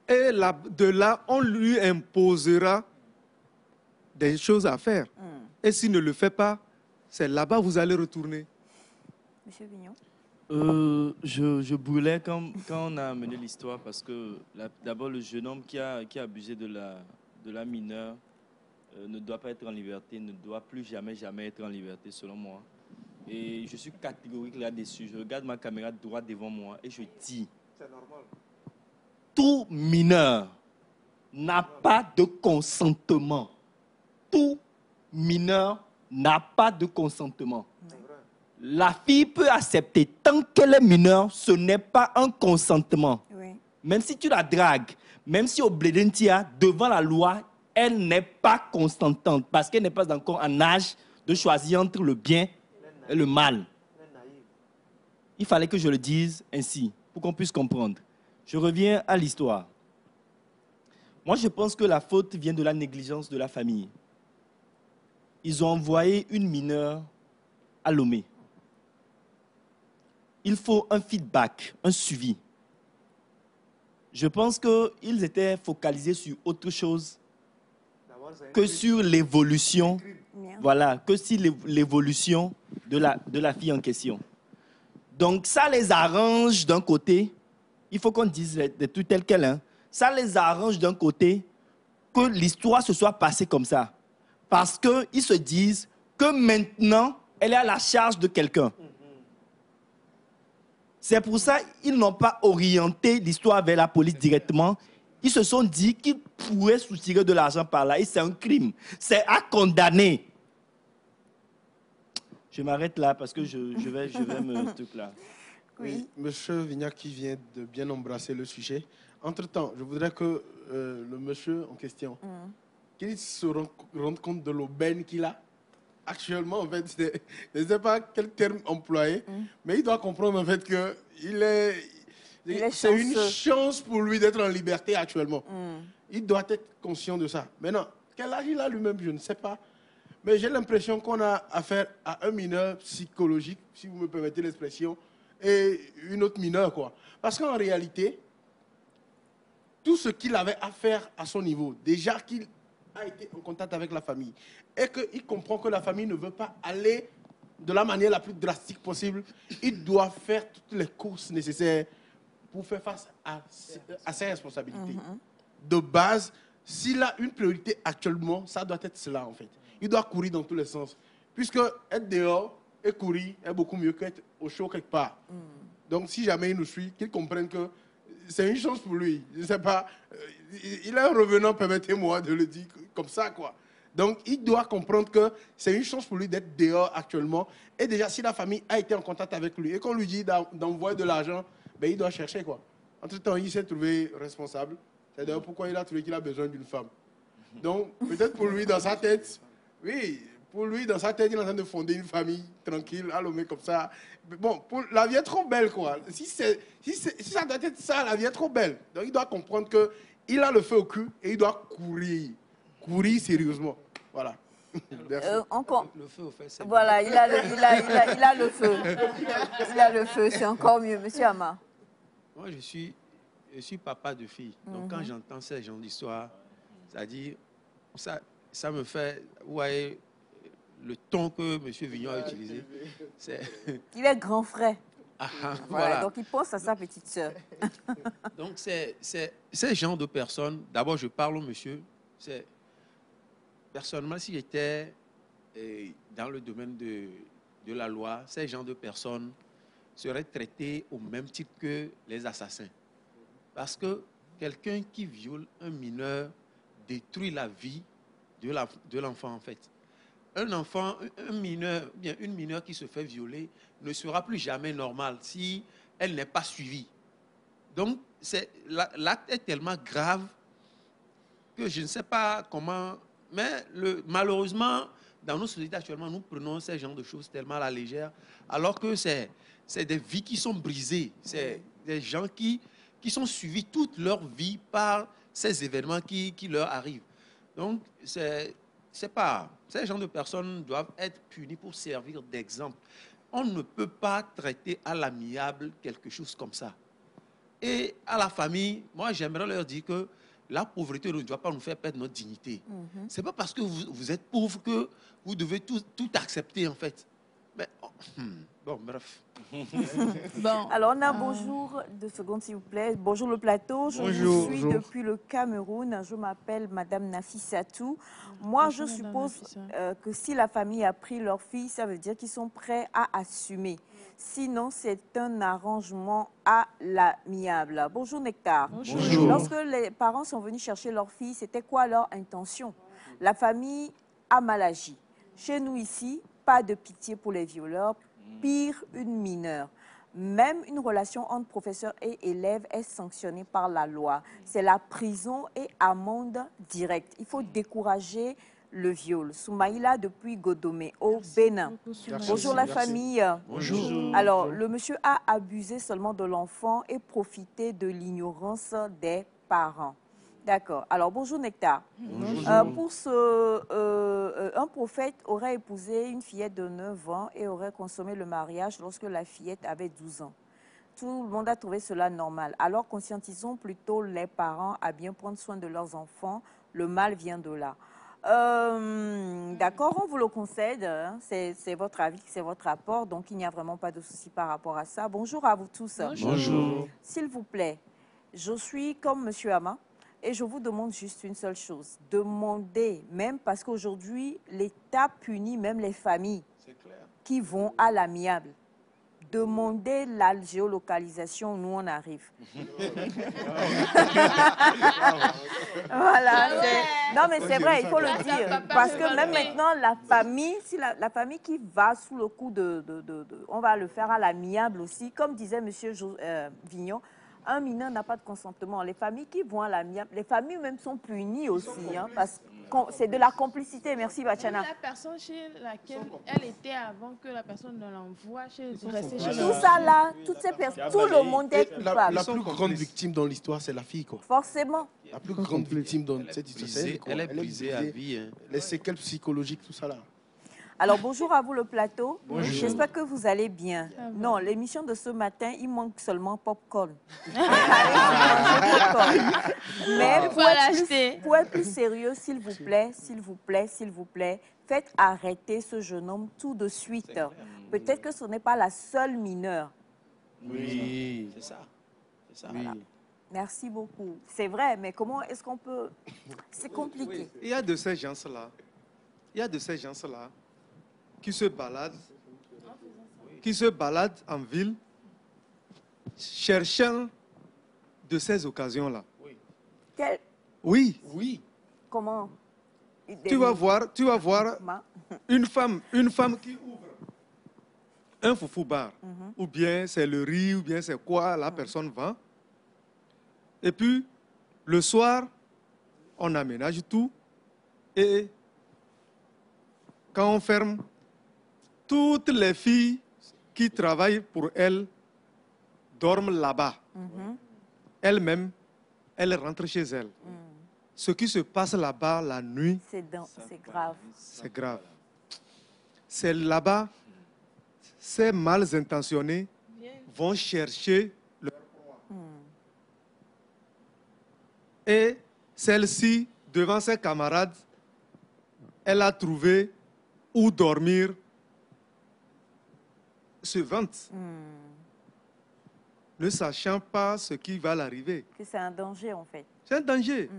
Et de là, on lui imposera des choses à faire. Et s'il ne le fait pas, c'est là-bas que vous allez retourner. Monsieur Vignon? Je brûlais quand on a amené l'histoire parce que d'abord le jeune homme qui a abusé de la mineure ne doit pas être en liberté, ne doit plus jamais, jamais être en liberté, selon moi. Et je suis catégorique là-dessus. Je regarde ma caméra droit devant moi et je dis, c'est normal. Tout mineur n'a pas de consentement. Tout mineur n'a pas de consentement. La fille peut accepter, tant qu'elle est mineure, ce n'est pas un consentement. Oui. Même si tu la dragues, même si au Blédentia, devant la loi, elle n'est pas consentante parce qu'elle n'est pas encore en âge de choisir entre le bien et le mal. Il fallait que je le dise ainsi, pour qu'on puisse comprendre. Je reviens à l'histoire. Moi, je pense que la faute vient de la négligence de la famille. Ils ont envoyé une mineure à Lomé. Il faut un feedback, un suivi. Je pense qu'ils étaient focalisés sur autre chose que sur l'évolution, voilà, que sur l'évolution de la fille en question. Donc ça les arrange d'un côté, il faut qu'on dise des trucs tels quels, hein. Ça les arrange d'un côté que l'histoire se soit passée comme ça. Parce qu'ils se disent que maintenant, elle est à la charge de quelqu'un. C'est pour ça qu'ils n'ont pas orienté l'histoire vers la police directement. Ils se sont dit qu'ils pourraient soutirer de l'argent par là. Et c'est un crime. C'est à condamner. Je m'arrête là parce que je vais me truc là. Oui, monsieur Vignac qui vient de bien embrasser le sujet. Entre-temps, je voudrais que le monsieur en question, qu'il se rende compte de l'aubaine qu'il a. Actuellement, en fait, je ne sais pas quel terme employer, mais il doit comprendre en fait que c'est une chance pour lui d'être en liberté actuellement. Il doit être conscient de ça. Maintenant, quel âge il a lui-même, je ne sais pas. Mais j'ai l'impression qu'on a affaire à un mineur psychologique, si vous me permettez l'expression, et une autre mineure, quoi. Parce qu'en réalité, tout ce qu'il avait à faire à son niveau, déjà qu'il a été en contact avec la famille, et qu'il comprend que la famille ne veut pas aller de la manière la plus drastique possible, il doit faire toutes les courses nécessaires pour faire face à ses responsabilités. De base, s'il a une priorité actuellement, ça doit être cela en fait. Il doit courir dans tous les sens. Puisque être dehors et courir est beaucoup mieux qu'être au chaud quelque part. Donc si jamais il nous suit, qu'il comprenne que c'est une chance pour lui. Je ne sais pas, il est un revenant, permettez-moi de le dire comme ça, quoi. Donc, il doit comprendre que c'est une chance pour lui d'être dehors actuellement. Et déjà, si la famille a été en contact avec lui et qu'on lui dit d'envoyer de l'argent, ben, il doit chercher, quoi. Entre-temps, il s'est trouvé responsable. C'est d'ailleurs pourquoi il a trouvé qu'il a besoin d'une femme. Donc, peut-être pour lui, dans sa tête, oui, pour lui, dans sa tête, il est en train de fonder une famille tranquille, à Lomé comme ça. Bon, la vie est trop belle, quoi. Si ça doit être ça, la vie est trop belle. Donc, il doit comprendre qu'il a le feu au cul et il doit courir. Courir sérieusement. Voilà. Le feu, au fait, voilà, il a le feu. Il a le feu, c'est encore mieux. Monsieur Ama. Moi, je suis papa de fille. Donc, quand j'entends ces genres d'histoire, c'est-à-dire, ça me fait, vous voyez, le ton que M. Vignon a utilisé. Il est grand frère. Voilà. Donc, il pense à sa petite sœur. Donc, c'est ces genres de personnes, d'abord, je parle au monsieur, personnellement, si j'étais dans le domaine de la loi, ces genres de personnes seraient traités au même titre que les assassins. Parce que quelqu'un qui viole un mineur détruit la vie de l'enfant, en fait. Un enfant, une mineure qui se fait violer ne sera plus jamais normale si elle n'est pas suivie. Donc, l'acte est tellement grave que je ne sais pas comment... Mais malheureusement, dans nos sociétés actuellement, nous prenons ces genres de choses tellement à la légère, alors que c'est des vies qui sont brisées. C'est des gens qui sont suivis toute leur vie par ces événements qui leur arrivent. Donc, ces gens de personnes doivent être punis pour servir d'exemple. On ne peut pas traiter à l'amiable quelque chose comme ça. Et à la famille, moi, j'aimerais leur dire que la pauvreté ne doit pas nous faire perdre notre dignité. Ce n'est pas parce que vous êtes pauvre que vous devez tout accepter, en fait. Mais, bon, bref. Bon. Alors, on a bonjour, 2 secondes s'il vous plaît. Bonjour le plateau, je vous suis depuis le Cameroun. Je m'appelle Madame Nafissatou. Moi, je Bonjour, Madame suppose que si la famille a pris leur fille, ça veut dire qu'ils sont prêts à assumer. Sinon, c'est un arrangement à l'amiable. Bonjour Nectar. Bonjour. Lorsque les parents sont venus chercher leur fille, c'était quoi leur intention? La famille a mal agi. Chez nous ici, pas de pitié pour les violeurs, pire une mineure. Même une relation entre professeur et élève est sanctionnée par la loi. C'est la prison et amende directe. Il faut décourager le viol. Soumaïla depuis Godomé, au Bénin. Bonjour la famille. Bonjour. Alors, le monsieur a abusé seulement de l'enfant et profité de l'ignorance des parents. D'accord. Alors, bonjour Nectar. Un prophète aurait épousé une fillette de 9 ans et aurait consommé le mariage lorsque la fillette avait 12 ans. Tout le monde a trouvé cela normal. Alors, conscientisons plutôt les parents à bien prendre soin de leurs enfants. Le mal vient de là. D'accord, on vous le concède. Hein. C'est votre avis, c'est votre rapport. Donc, il n'y a vraiment pas de souci par rapport à ça. Bonjour à vous tous. Bonjour. S'il vous plaît, je suis comme Monsieur Ama. Et je vous demande juste une seule chose. Demandez, même parce qu'aujourd'hui, l'État punit même les familles qui vont à l'amiable. Demandez la géolocalisation, nous on arrive. Voilà. Non mais c'est vrai, il faut le dire. Parce que même maintenant, la famille, si la famille qui va sous le coup on va le faire à l'amiable aussi, comme disait M. Vignon, un mineur n'a pas de consentement. Les familles qui vont à l'amiable, les familles même sont punies aussi, hein, parce que c'est de la complicité. Merci, Bachana. La personne chez laquelle elle était avant que la personne ne l'envoie rester chez Tout ça là, toutes ces personnes, tout le monde est coupable. La plus grande victime dans l'histoire, c'est la fille, quoi. Forcément. La plus grande victime dans cette histoire, c'est Elle est brisée à vie. Hein. Les séquelles psychologiques, tout ça là. Alors, bonjour à vous le plateau. J'espère que vous allez bien. Non, l'émission de ce matin, il manque seulement popcorn. Mais pour être plus sérieux, s'il vous plaît, s'il vous plaît, s'il vous plaît, faites arrêter ce jeune homme tout de suite. Peut-être que ce n'est pas la seule mineure. Oui, c'est ça. C'est ça. Voilà. Merci beaucoup. C'est vrai, mais comment est-ce qu'on peut... C'est compliqué. Il y a de ces gens-là. Il y a de ces gens-là qui se baladent en ville cherchant de ces occasions-là. Quel... Oui. Oui. Comment? Tu vas voir une femme qui ouvre un foufou bar, ou bien c'est le riz, ou bien c'est quoi la personne vend. Et puis, le soir, on aménage tout et quand on ferme, toutes les filles qui travaillent pour elle dorment là-bas. Elle-même, elle rentre chez elle. Ce qui se passe là-bas la nuit, c'est grave. C'est grave. C'est là-bas, ces mal intentionnés vont chercher leur proie. Et celle-ci, devant ses camarades, elle a trouvé où dormir, se vante, ne sachant pas ce qui va l'arriver. Que c'est un danger, en fait. C'est un danger.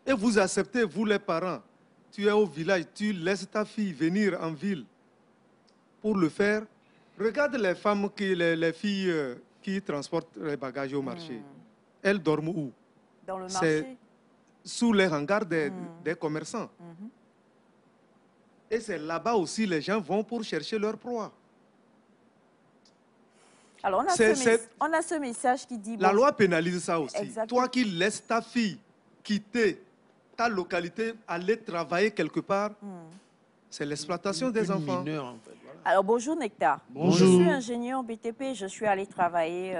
Et vous acceptez, vous les parents, tu es au village, tu laisses ta fille venir en ville pour le faire. Regarde les femmes, les filles qui transportent les bagages au marché. Elles dorment où? Dans le marché? Sous les hangars des commerçants. Et c'est là-bas aussi les gens vont pour chercher leur proie. Alors, on a ce message qui dit... La loi pénalise ça aussi. Exactement. Toi qui laisses ta fille quitter ta localité, aller travailler quelque part, c'est l'exploitation des enfants. Mineur, en fait, voilà. Alors, bonjour Nectar. Bonjour. Je suis ingénieur BTP, je suis allée travailler...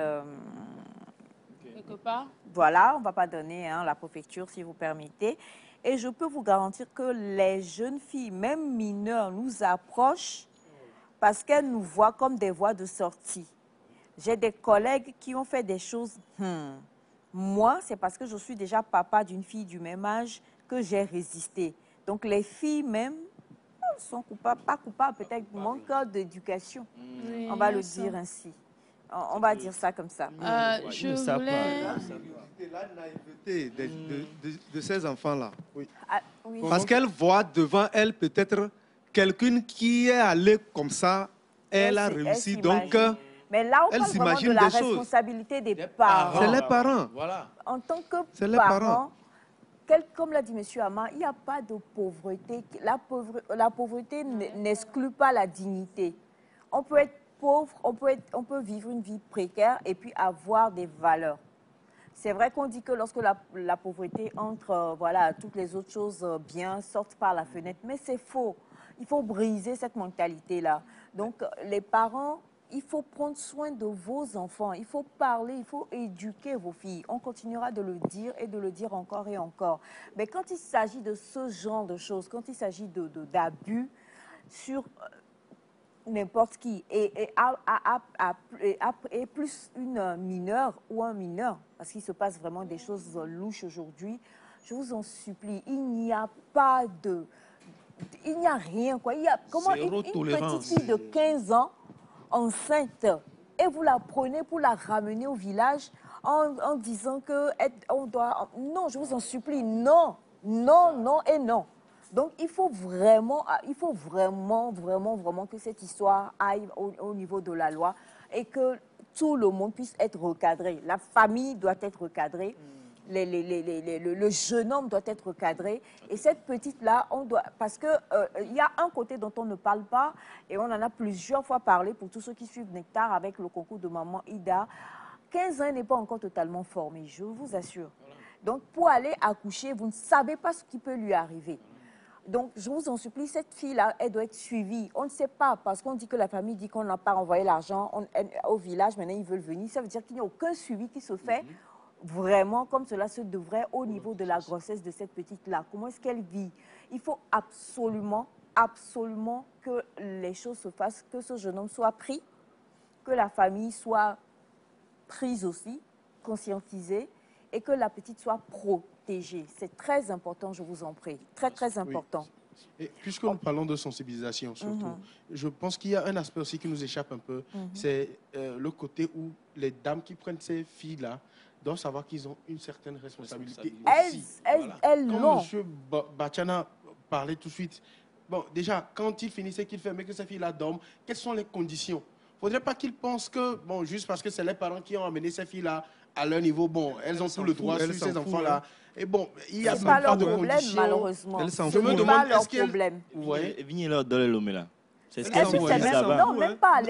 Quelque part. Voilà, on ne va pas donner la préfecture si vous permettez. Et je peux vous garantir que les jeunes filles, même mineures, nous approchent parce qu'elles nous voient comme des voies de sortie. J'ai des collègues qui ont fait des choses. Moi, c'est parce que je suis déjà papa d'une fille du même âge que j'ai résisté. Donc les filles même sont coupables, pas coupables, peut-être manque d'éducation. Oui, On va il y le a ça. dire ainsi. On va dire ça comme ça. Je voulais... La naïveté de ces enfants-là. Ah, oui. Parce qu'elle voit devant elle peut-être quelqu'un qui est allé comme ça, elle a réussi. Donc, mais là, on elle parle vraiment de s'imagine la des choses. responsabilité des parents. C'est les parents. Voilà. En tant que C'est les parents. comme l'a dit M. Ama, il n'y a pas de pauvreté. La pauvreté n'exclut pas la dignité. On peut être pauvre, on peut vivre une vie précaire et puis avoir des valeurs. C'est vrai qu'on dit que lorsque la pauvreté entre, voilà, toutes les autres choses bien sortent par la fenêtre, mais c'est faux. Il faut briser cette mentalité-là. Donc, les parents, il faut prendre soin de vos enfants. Il faut parler, il faut éduquer vos filles. On continuera de le dire et de le dire encore et encore. Mais quand il s'agit de ce genre de choses, quand il s'agit d'abus sur n'importe qui et plus une mineure ou un mineur, parce qu'il se passe vraiment des choses louches aujourd'hui, je vous en supplie, il n'y a rien, quoi. Il y a comment une petite fille de 15 ans enceinte et vous la prenez pour la ramener au village en disant que on doit... Non, je vous en supplie, non, non, non et non. Donc, il faut vraiment que cette histoire aille au niveau de la loi et que tout le monde puisse être recadré. La famille doit être recadrée, le jeune homme doit être recadré. Et cette petite-là, parce qu'il y a un côté dont on ne parle pas, et on en a plusieurs fois parlé pour tous ceux qui suivent Nectar avec le concours de Maman Ida. 15 ans, elle n'est pas encore totalement formée, je vous assure. Donc, pour aller accoucher, vous ne savez pas ce qui peut lui arriver. Donc, je vous en supplie, cette fille-là, elle doit être suivie. On ne sait pas, parce qu'on dit que la famille dit qu'on n'a pas envoyé l'argent au village, maintenant ils veulent venir. Ça veut dire qu'il n'y a aucun suivi qui se fait vraiment comme cela se devrait au niveau de la grossesse de cette petite-là. Comment est-ce qu'elle vit? Il faut absolument, absolument que les choses se fassent, que ce jeune homme soit pris, que la famille soit prise aussi, conscientisée, et que la petite soit protégée. C'est très important, je vous en prie. Très, très important. Oui. Et puisque nous parlons de sensibilisation, surtout, je pense qu'il y a un aspect aussi qui nous échappe un peu. C'est le côté où les dames qui prennent ces filles-là doivent savoir qu'ils ont une certaine responsabilité aussi. Elles l'ont. Comme M. Bachana parlait tout de suite. Bon, déjà, quand il finissait, qu'il fait, mais que ces filles-là dorment, quelles sont les conditions? Il ne faudrait pas qu'ils pensent que, bon, juste parce que c'est les parents qui ont amené ces filles-là à leur niveau, bon, elles ont tout le droit sur ces enfants-là. Et bon, il n'y a même pas de conditions. Malheureusement. Je me demande, est-ce qu'elles... Vignez leur donner l'homme là. C'est ce Est-ce qu'ils que ont c'est dit même... là-bas. Non, même pas.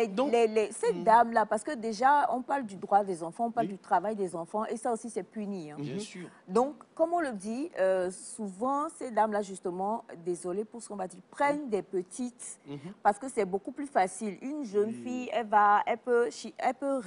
Ces dames-là, parce que déjà, on parle du droit des enfants, on parle du travail des enfants, et ça aussi, c'est puni. Hein. Bien sûr. Donc, comme on le dit, souvent, ces dames-là, justement, désolé pour ce qu'on va dire, prennent des petites, parce que c'est beaucoup plus facile. Une jeune fille, elle peut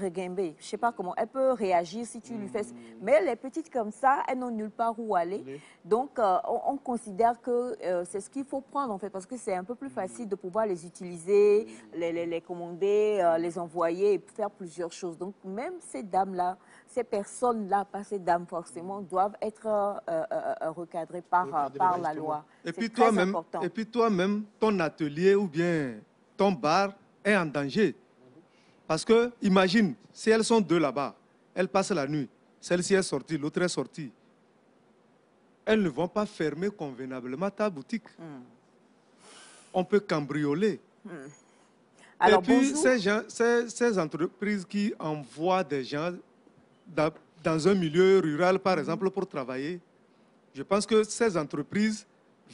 reguimber, je ne sais pas comment, elle peut réagir si tu lui fais... Mais les petites comme ça, elles n'ont nulle part où aller. Donc, on considère que c'est ce qu'il faut prendre, en fait, parce que c'est un peu plus facile de pouvoir les utiliser, les commander, les envoyer et faire plusieurs choses. Donc, même ces dames-là, ces personnes-là, pas ces dames forcément, doivent être recadrées par la loi. Et puis toi-même, ton atelier ou bien ton bar est en danger. Parce que, imagine, si elles sont deux là-bas, elles passent la nuit, celle-ci est sortie, l'autre est sortie. Elles ne vont pas fermer convenablement ta boutique. On peut cambrioler. Alors, et puis, ces entreprises qui envoient des gens dans un milieu rural, par exemple, pour travailler, je pense que ces entreprises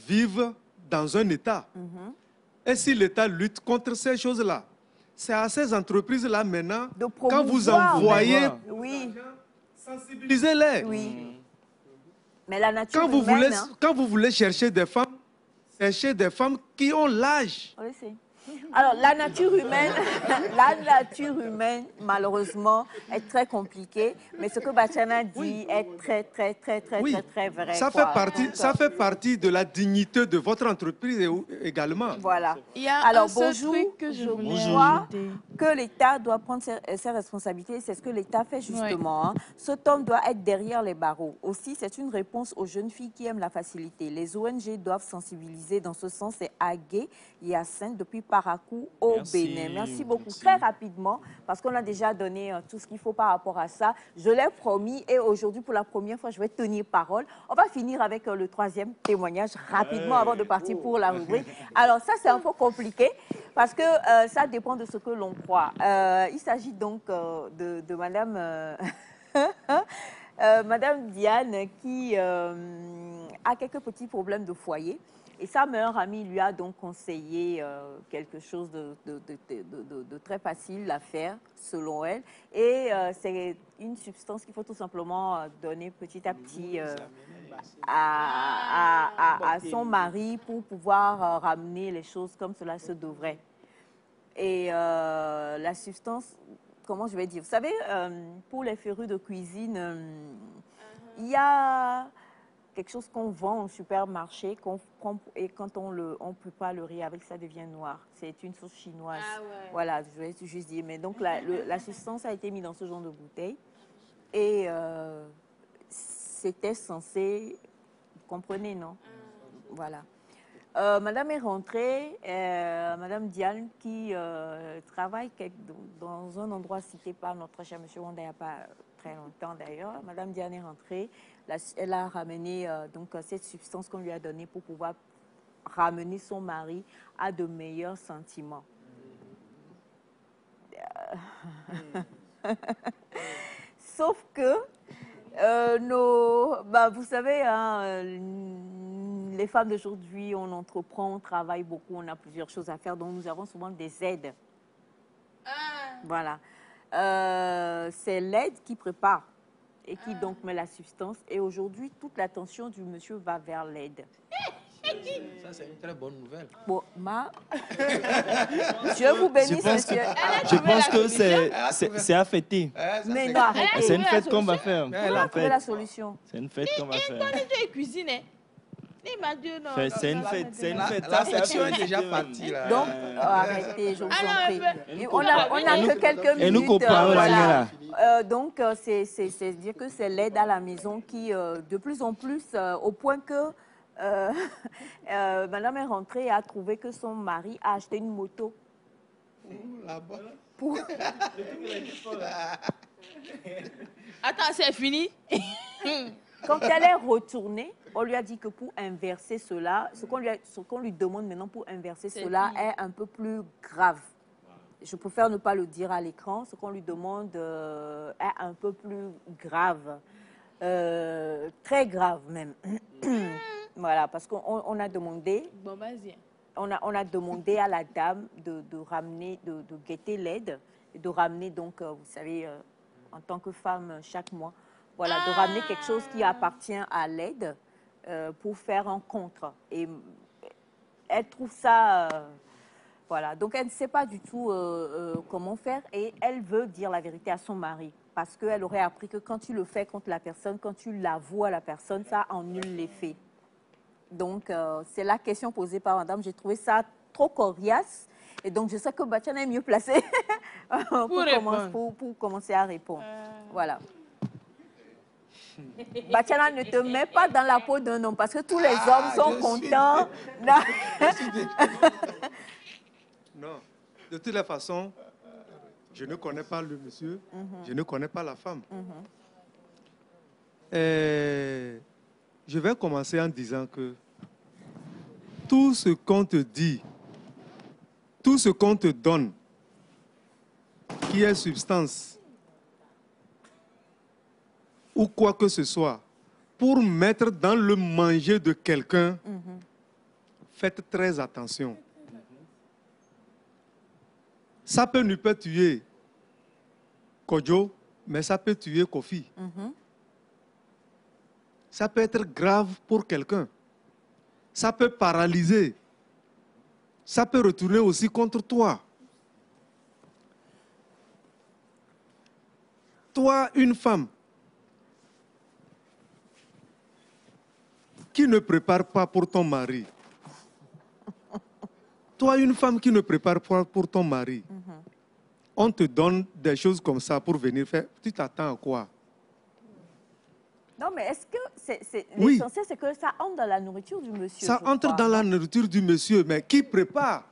vivent dans un État. Et si l'État lutte contre ces choses-là, c'est à ces entreprises-là maintenant, quand vous envoyez, sensibilisez-les. Oui. Mais la nature quand vous voulez chercher des femmes, cherchez des femmes qui ont l'âge Alors, la nature humaine, malheureusement, est très compliquée. Mais ce que Bachana dit est très vrai. Ça fait partie de la dignité de votre entreprise également. Voilà. Il y a Alors, un bonjour, truc que je voulais crois ajouter. que l'État doit prendre ses responsabilités. C'est ce que l'État fait justement. Hein. Cet homme doit être derrière les barreaux. Aussi, c'est une réponse aux jeunes filles qui aiment la facilité. Les ONG doivent sensibiliser dans ce sens. C'est Agué, Hyacinthe, depuis Parakou au Bénin. Merci beaucoup. Merci. Très rapidement, parce qu'on a déjà donné tout ce qu'il faut par rapport à ça. Je l'ai promis et aujourd'hui, pour la première fois, je vais tenir parole. On va finir avec le troisième témoignage rapidement avant de partir pour la rubrique. Alors ça, c'est un peu compliqué parce que ça dépend de ce que l'on croit. Il s'agit donc de Madame... Madame Diane qui a quelques petits problèmes de foyer et sa meilleure amie lui a donc conseillé quelque chose de très facile à faire selon elle et c'est une substance qu'il faut tout simplement donner petit à petit à son mari pour pouvoir ramener les choses comme cela se devrait. Et la substance... Comment je vais dire? Vous savez, pour les férus de cuisine, il y a quelque chose qu'on vend au supermarché qu'on prend et quand on ne prépare le riz avec, ça devient noir. C'est une sauce chinoise. Ah ouais. Voilà, je vais juste dire. Mais donc, la substance a été mise dans ce genre de bouteille et c'était censé... Vous comprenez, non? Voilà. Madame est rentrée, Madame Diane, qui travaille dans un endroit cité par notre cher monsieur Wanda il n'y a pas très longtemps d'ailleurs. Madame Diane est rentrée, elle a ramené donc, cette substance qu'on lui a donnée pour pouvoir ramener son mari à de meilleurs sentiments. Sauf que vous savez, hein, les femmes d'aujourd'hui, on entreprend, on travaille beaucoup, on a plusieurs choses à faire, donc nous avons souvent des aides. Voilà. C'est l'aide qui prépare et qui donc met la substance. Et aujourd'hui, toute l'attention du monsieur va vers l'aide. Ça, c'est une très bonne nouvelle. Bon, Dieu vous bénisse, monsieur. Je pense que c'est à fêter. Mais non, arrêtez. C'est une fête qu'on va faire. On va trouver la solution. C'est une fête qu'on va faire. Cuisine. C'est une fête, c'est une fête. La section est déjà partie. Là. Donc, arrêtez, je vous en prie. On n'a que quelques minutes. Et nous comprenons là. Donc, c'est dire que c'est l'aide à la maison qui, de plus en plus, au point que madame est rentrée et a trouvé que son mari a acheté une moto. Là-bas. Attends, c'est fini? Quand elle est retournée, on lui a dit que pour inverser cela, ce qu'on lui demande maintenant pour inverser cela est un peu plus grave. Je préfère ne pas le dire à l'écran. Ce qu'on lui demande est un peu plus grave. Très grave même. Voilà, parce qu'on a demandé... Bon, vas-y. On a demandé à la dame de ramener, de guetter l'aide, et de ramener donc, vous savez, en tant que femme, chaque mois, voilà, de ramener quelque chose qui appartient à l'aide pour faire un contre. Et elle trouve ça... voilà, donc elle ne sait pas du tout comment faire et elle veut dire la vérité à son mari. Parce qu'elle aurait appris que quand tu le fais contre la personne, quand tu l'avoues à la personne, ça annule les faits. Donc, c'est la question posée par madame. J'ai trouvé ça trop coriace. Et donc, je sais que Bachana est mieux placé pour commencer à répondre. Voilà. Bachana, ne te mets pas dans la peau d'un homme parce que tous les hommes sont contents. Non. De toute façon, je ne connais pas le monsieur, je ne connais pas la femme. Je vais commencer en disant que tout ce qu'on te dit, tout ce qu'on te donne, qui est substance, ou quoi que ce soit, pour mettre dans le manger de quelqu'un, faites très attention. Ça peut ne pas tuer Kodjo, mais ça peut tuer Kofi. Ça peut être grave pour quelqu'un. Ça peut paralyser. ça peut retourner aussi contre toi. Toi, une femme qui ne prépare pas pour ton mari, toi, une femme qui ne prépare pas pour ton mari, on te donne des choses comme ça pour venir faire, tu t'attends à quoi? Non, mais est-ce que Oui. l'essentiel, c'est que ça entre dans la nourriture du monsieur? Ça entre dans la nourriture du monsieur, mais qui prépare?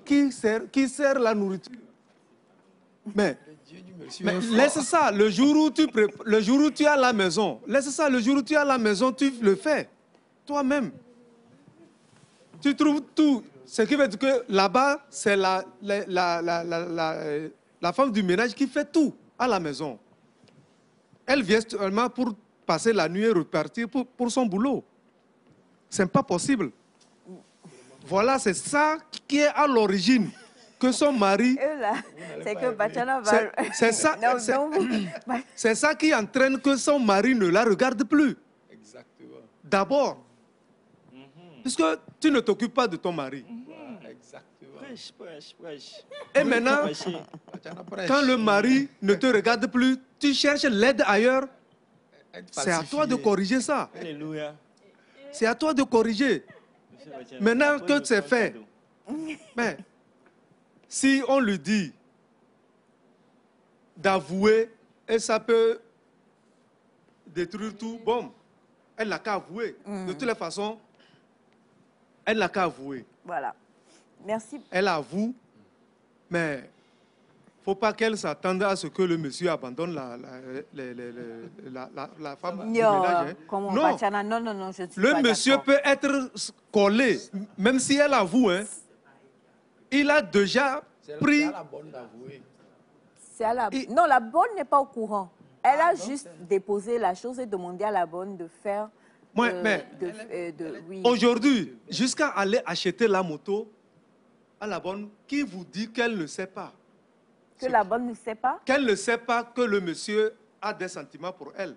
Qui sert la nourriture? Mais laisse ça, le jour où tu es à la maison, laisse ça, le jour où tu es à la maison, tu le fais, toi-même. Tu trouves tout. Ce qui veut dire que là-bas, c'est la femme du ménage qui fait tout à la maison. Elle vient seulement pour passer la nuit et repartir pour son boulot. Ce n'est pas possible. Voilà, c'est ça qui est à l'origine. Que son mari... C'est que Bachana va... C'est ça, c'est ça qui entraîne que son mari ne la regarde plus. Exactement. D'abord. Puisque tu ne t'occupes pas de ton mari. Exactement. Prêche. Et maintenant, quand le mari ne te regarde plus, tu cherches l'aide ailleurs. C'est à toi de corriger ça. Alléluia. C'est à toi de corriger. Maintenant que c'est fait, mais si on lui dit d'avouer et ça peut détruire tout, bon, elle n'a qu'à avouer. De toutes les façons, elle n'a qu'à avouer. Voilà. Merci. Elle avoue, mais il ne faut pas qu'elle s'attende à ce que le monsieur abandonne la femme du ménage. Non, non, je ne suis le pas monsieur peut être collé, même si elle avoue. Hein, il a déjà pris... C'est à la bonne d'avouer. Non, la bonne n'est pas au courant. Elle a juste déposé la chose et demandé à la bonne de faire... oui. Aujourd'hui, jusqu'à aller acheter la moto à la bonne, qui vous dit qu'elle ne sait pas? Que la bonne ne sait pas? Qu'elle ne sait pas que le monsieur a des sentiments pour elle.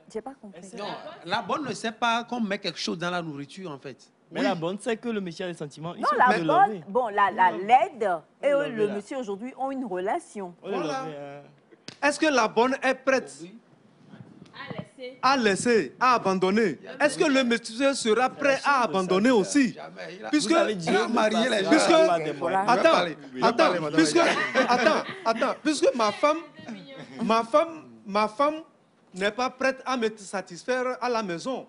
Je n'ai pas compris. Non, la bonne ne sait pas qu'on met quelque chose dans la nourriture, en fait. Mais la bonne sait que le monsieur a des sentiments. Non, la bonne, bon, l'aide et le monsieur aujourd'hui ont une relation. Voilà. Est-ce que la bonne est prête à laisser, à abandonner? Est-ce que le monsieur sera prêt à abandonner aussi? Puisque, puisque ma femme n'est pas prête à me satisfaire à la maison.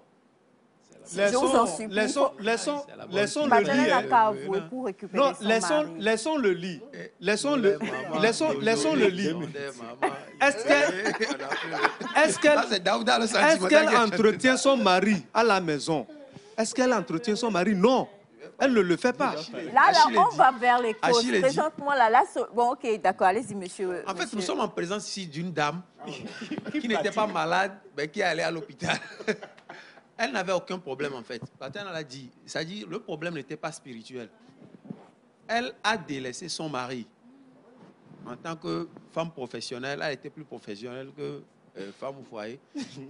Laissons le lit. Non, laissons le lit. Laissons le lit. Est-ce qu'elle entretient son mari à la maison? Est-ce qu'elle entretient son mari? Non. Elle ne le fait pas. Là, on va vers les causes. Présente-moi là. Bon, ok, d'accord, allez-y, monsieur. En fait, nous sommes en présence ici d'une dame qui n'était pas malade, mais qui est allée à l'hôpital. Elle n'avait aucun problème, en fait. Patana l'a dit. C'est-à-dire, le problème n'était pas spirituel. Elle a délaissé son mari. En tant que femme professionnelle, elle était plus professionnelle que femme au foyer.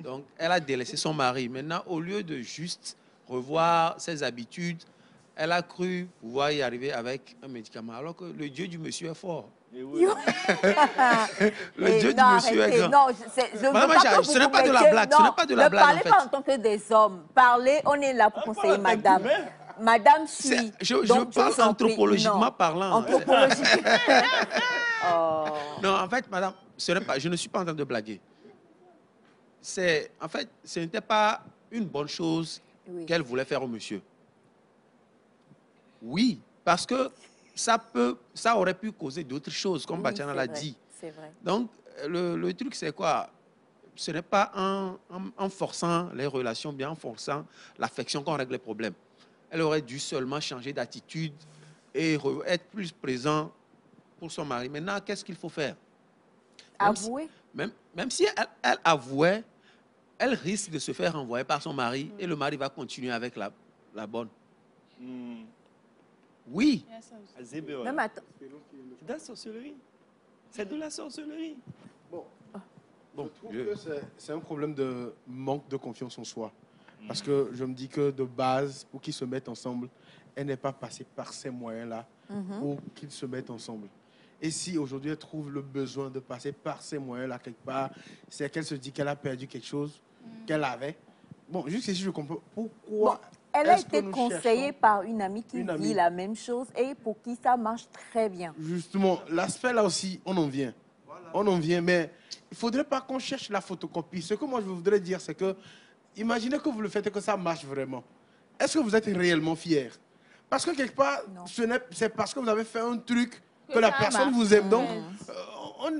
Donc, elle a délaissé son mari. Maintenant, au lieu de juste revoir ses habitudes, elle a cru pouvoir y arriver avec un médicament, alors que le Dieu du monsieur est fort. Le Dieu du monsieur est grand. Non, ce n'est pas de la blague. Ce n'est pas de la blague, en fait. Ne parlez pas en tant que des hommes. Parlez, on est là pour conseiller madame. Madame suit. Je parle anthropologiquement parlant. Anthropologiquement. Non, en fait, madame, je ne suis pas en train de blaguer. En fait, ce n'était pas une bonne chose qu'elle voulait faire au monsieur. Oui, parce que ça aurait pu causer d'autres choses, comme Bachana l'a dit. C'est vrai. Donc, le truc, c'est quoi? Ce n'est pas en forçant les relations, bien en forçant l'affection qu'on règle les problèmes. Elle aurait dû seulement changer d'attitude et être plus présent pour son mari. Maintenant, qu'est-ce qu'il faut faire? Avouer. Même si elle avouait, elle risque de se faire renvoyer par son mari et le mari va continuer avec la bonne. Oui. Même attends. C'est de la sorcellerie. C'est de la sorcellerie. Bon, je trouve que c'est un problème de manque de confiance en soi. Parce que je me dis que de base, pour qu'ils se mettent ensemble, elle n'est pas passée par ces moyens-là pour qu'ils se mettent ensemble. Et si aujourd'hui elle trouve le besoin de passer par ces moyens-là quelque part, c'est qu'elle se dit qu'elle a perdu quelque chose qu'elle avait. Bon, juste ici, je comprends pourquoi. Bon, elle a est-ce que été nous conseillée cherchons par une amie qui une dit amie. la même chose et pour qui ça marche très bien. Justement, l'aspect là aussi, on en vient. On en vient, mais il ne faudrait pas qu'on cherche la photocopie. Ce que moi je voudrais dire, c'est que, imaginez que vous le faites et que ça marche vraiment. Est-ce que vous êtes réellement fier? Parce que quelque part, c'est parce que vous avez fait un truc que la personne vous aime. Donc,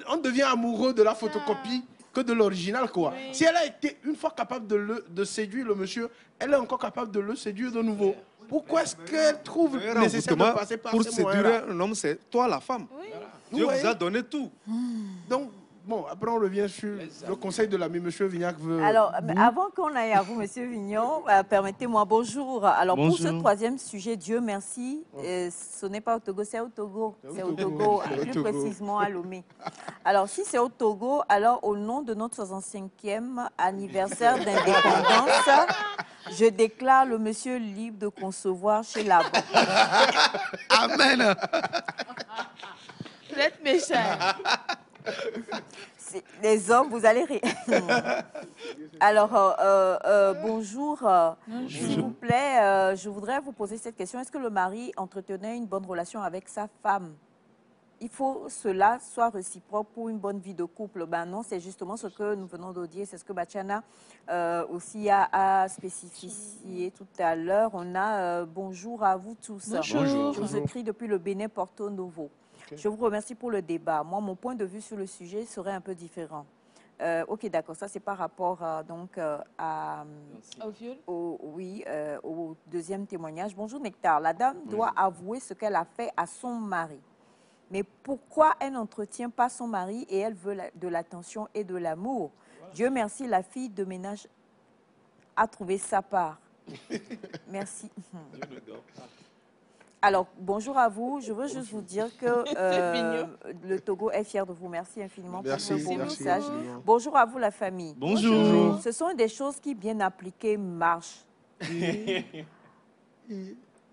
on devient amoureux de la photocopie que de l'original, quoi. Oui. Si elle a été une fois capable de séduire le monsieur, elle est encore capable de le séduire de nouveau. Pourquoi est-ce qu'elle trouve Le nécessaire de envoûtement, passer par pour ces moyens-là? séduire un homme, c'est toi la femme. Dieu Ouais. vous a donné tout. Donc, bon, après on revient sur le conseil de l'ami. Monsieur Vignac veut... Alors, avant qu'on aille à vous, Monsieur Vignon, permettez-moi, bonjour. Alors, pour ce Bonjour. troisième sujet, Dieu merci, ce n'est pas au Togo, c'est au Togo. C'est au Togo, plus précisément à Lomé. Alors, si c'est au Togo, alors au nom de notre 65e anniversaire d'indépendance, je déclare le monsieur libre de concevoir chez la banque. Amen. Vous êtes méchant. Les hommes, vous allez rire. Alors, bonjour. S'il vous plaît, je voudrais vous poser cette question. Est-ce que le mari entretenait une bonne relation avec sa femme? Il faut cela soit réciproque pour une bonne vie de couple. Ben non, c'est justement ce que nous venons de dire. C'est ce que Bachana aussi a spécifié tout à l'heure. On a bonjour à vous tous. Bonjour. Je vous écris depuis le Bénin Porto Novo. Je vous remercie pour le débat. Moi, mon point de vue sur le sujet serait un peu différent. Ok, d'accord. Ça, c'est par rapport Au viol? au deuxième témoignage. Bonjour Nectar. La dame doit avouer ce qu'elle a fait à son mari. Mais pourquoi elle n'entretient pas son mari et elle veut de l'attention et de l'amour? Dieu merci, la fille de ménage a trouvé sa part. Merci. Alors, bonjour à vous. Je veux juste vous dire que le Togo est fier de vous. Merci infiniment pour ce beau message. Bonjour à vous, la famille. Bonjour. Ce sont des choses qui, bien appliquées, marchent.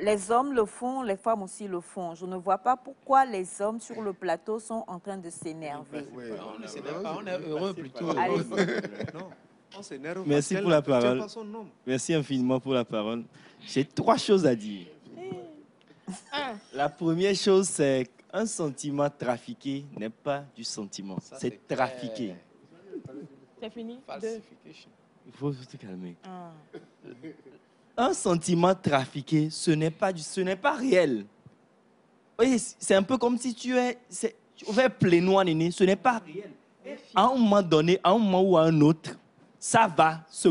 Les hommes le font, les femmes aussi le font. Je ne vois pas pourquoi les hommes sur le plateau sont en train de s'énerver. On ne s'énerve pas, on est heureux plutôt. Allez-y. Non, on s'énerve Merci parce pour la qu'elle n'appartient parole. pas à son homme. Merci infiniment pour la parole. J'ai 3 choses à dire. La première chose, c'est qu'un sentiment trafiqué n'est pas du sentiment. C'est trafiqué. C'est fini? Falsification. Il faut se calmer. Un sentiment trafiqué, ce n'est pas réel. Oui, c'est un peu comme si tu fais plénoir, néné, ce n'est pas réel. À un moment donné, à un moment ou à un autre, ça va se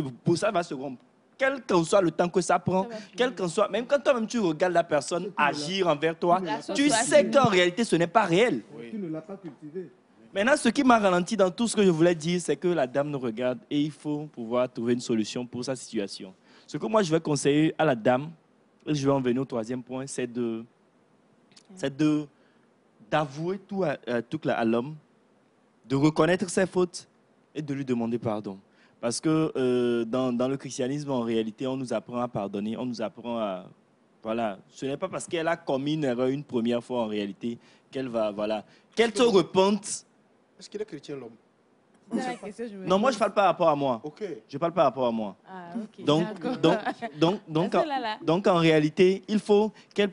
rompre. Quel qu'en soit le temps que ça prend, quel qu'en soit, même quand toi-même tu regardes la personne agir envers toi, tu sais qu'en réalité, ce n'est pas réel. Tu ne l'as pas cultivé. Maintenant, ce qui m'a ralenti dans tout ce que je voulais dire, c'est que la dame nous regarde et il faut pouvoir trouver une solution pour sa situation. Ce que moi, je vais conseiller à la dame, et je vais en venir au 3e point, c'est d'avouer tout à l'homme, de reconnaître ses fautes et de lui demander pardon. Parce que dans le christianisme, en réalité, on nous apprend à pardonner, on nous apprend à... Voilà, ce n'est pas parce qu'elle a commis une erreur une première fois, en réalité, qu'elle va... Voilà, qu'elle se repente. Est-ce qu'il est chrétien, l'homme? Non, moi, je ne parle pas par rapport à moi. Ok. Je ne parle pas par rapport à moi. Ah, ok. Donc, en réalité, il faut qu'elle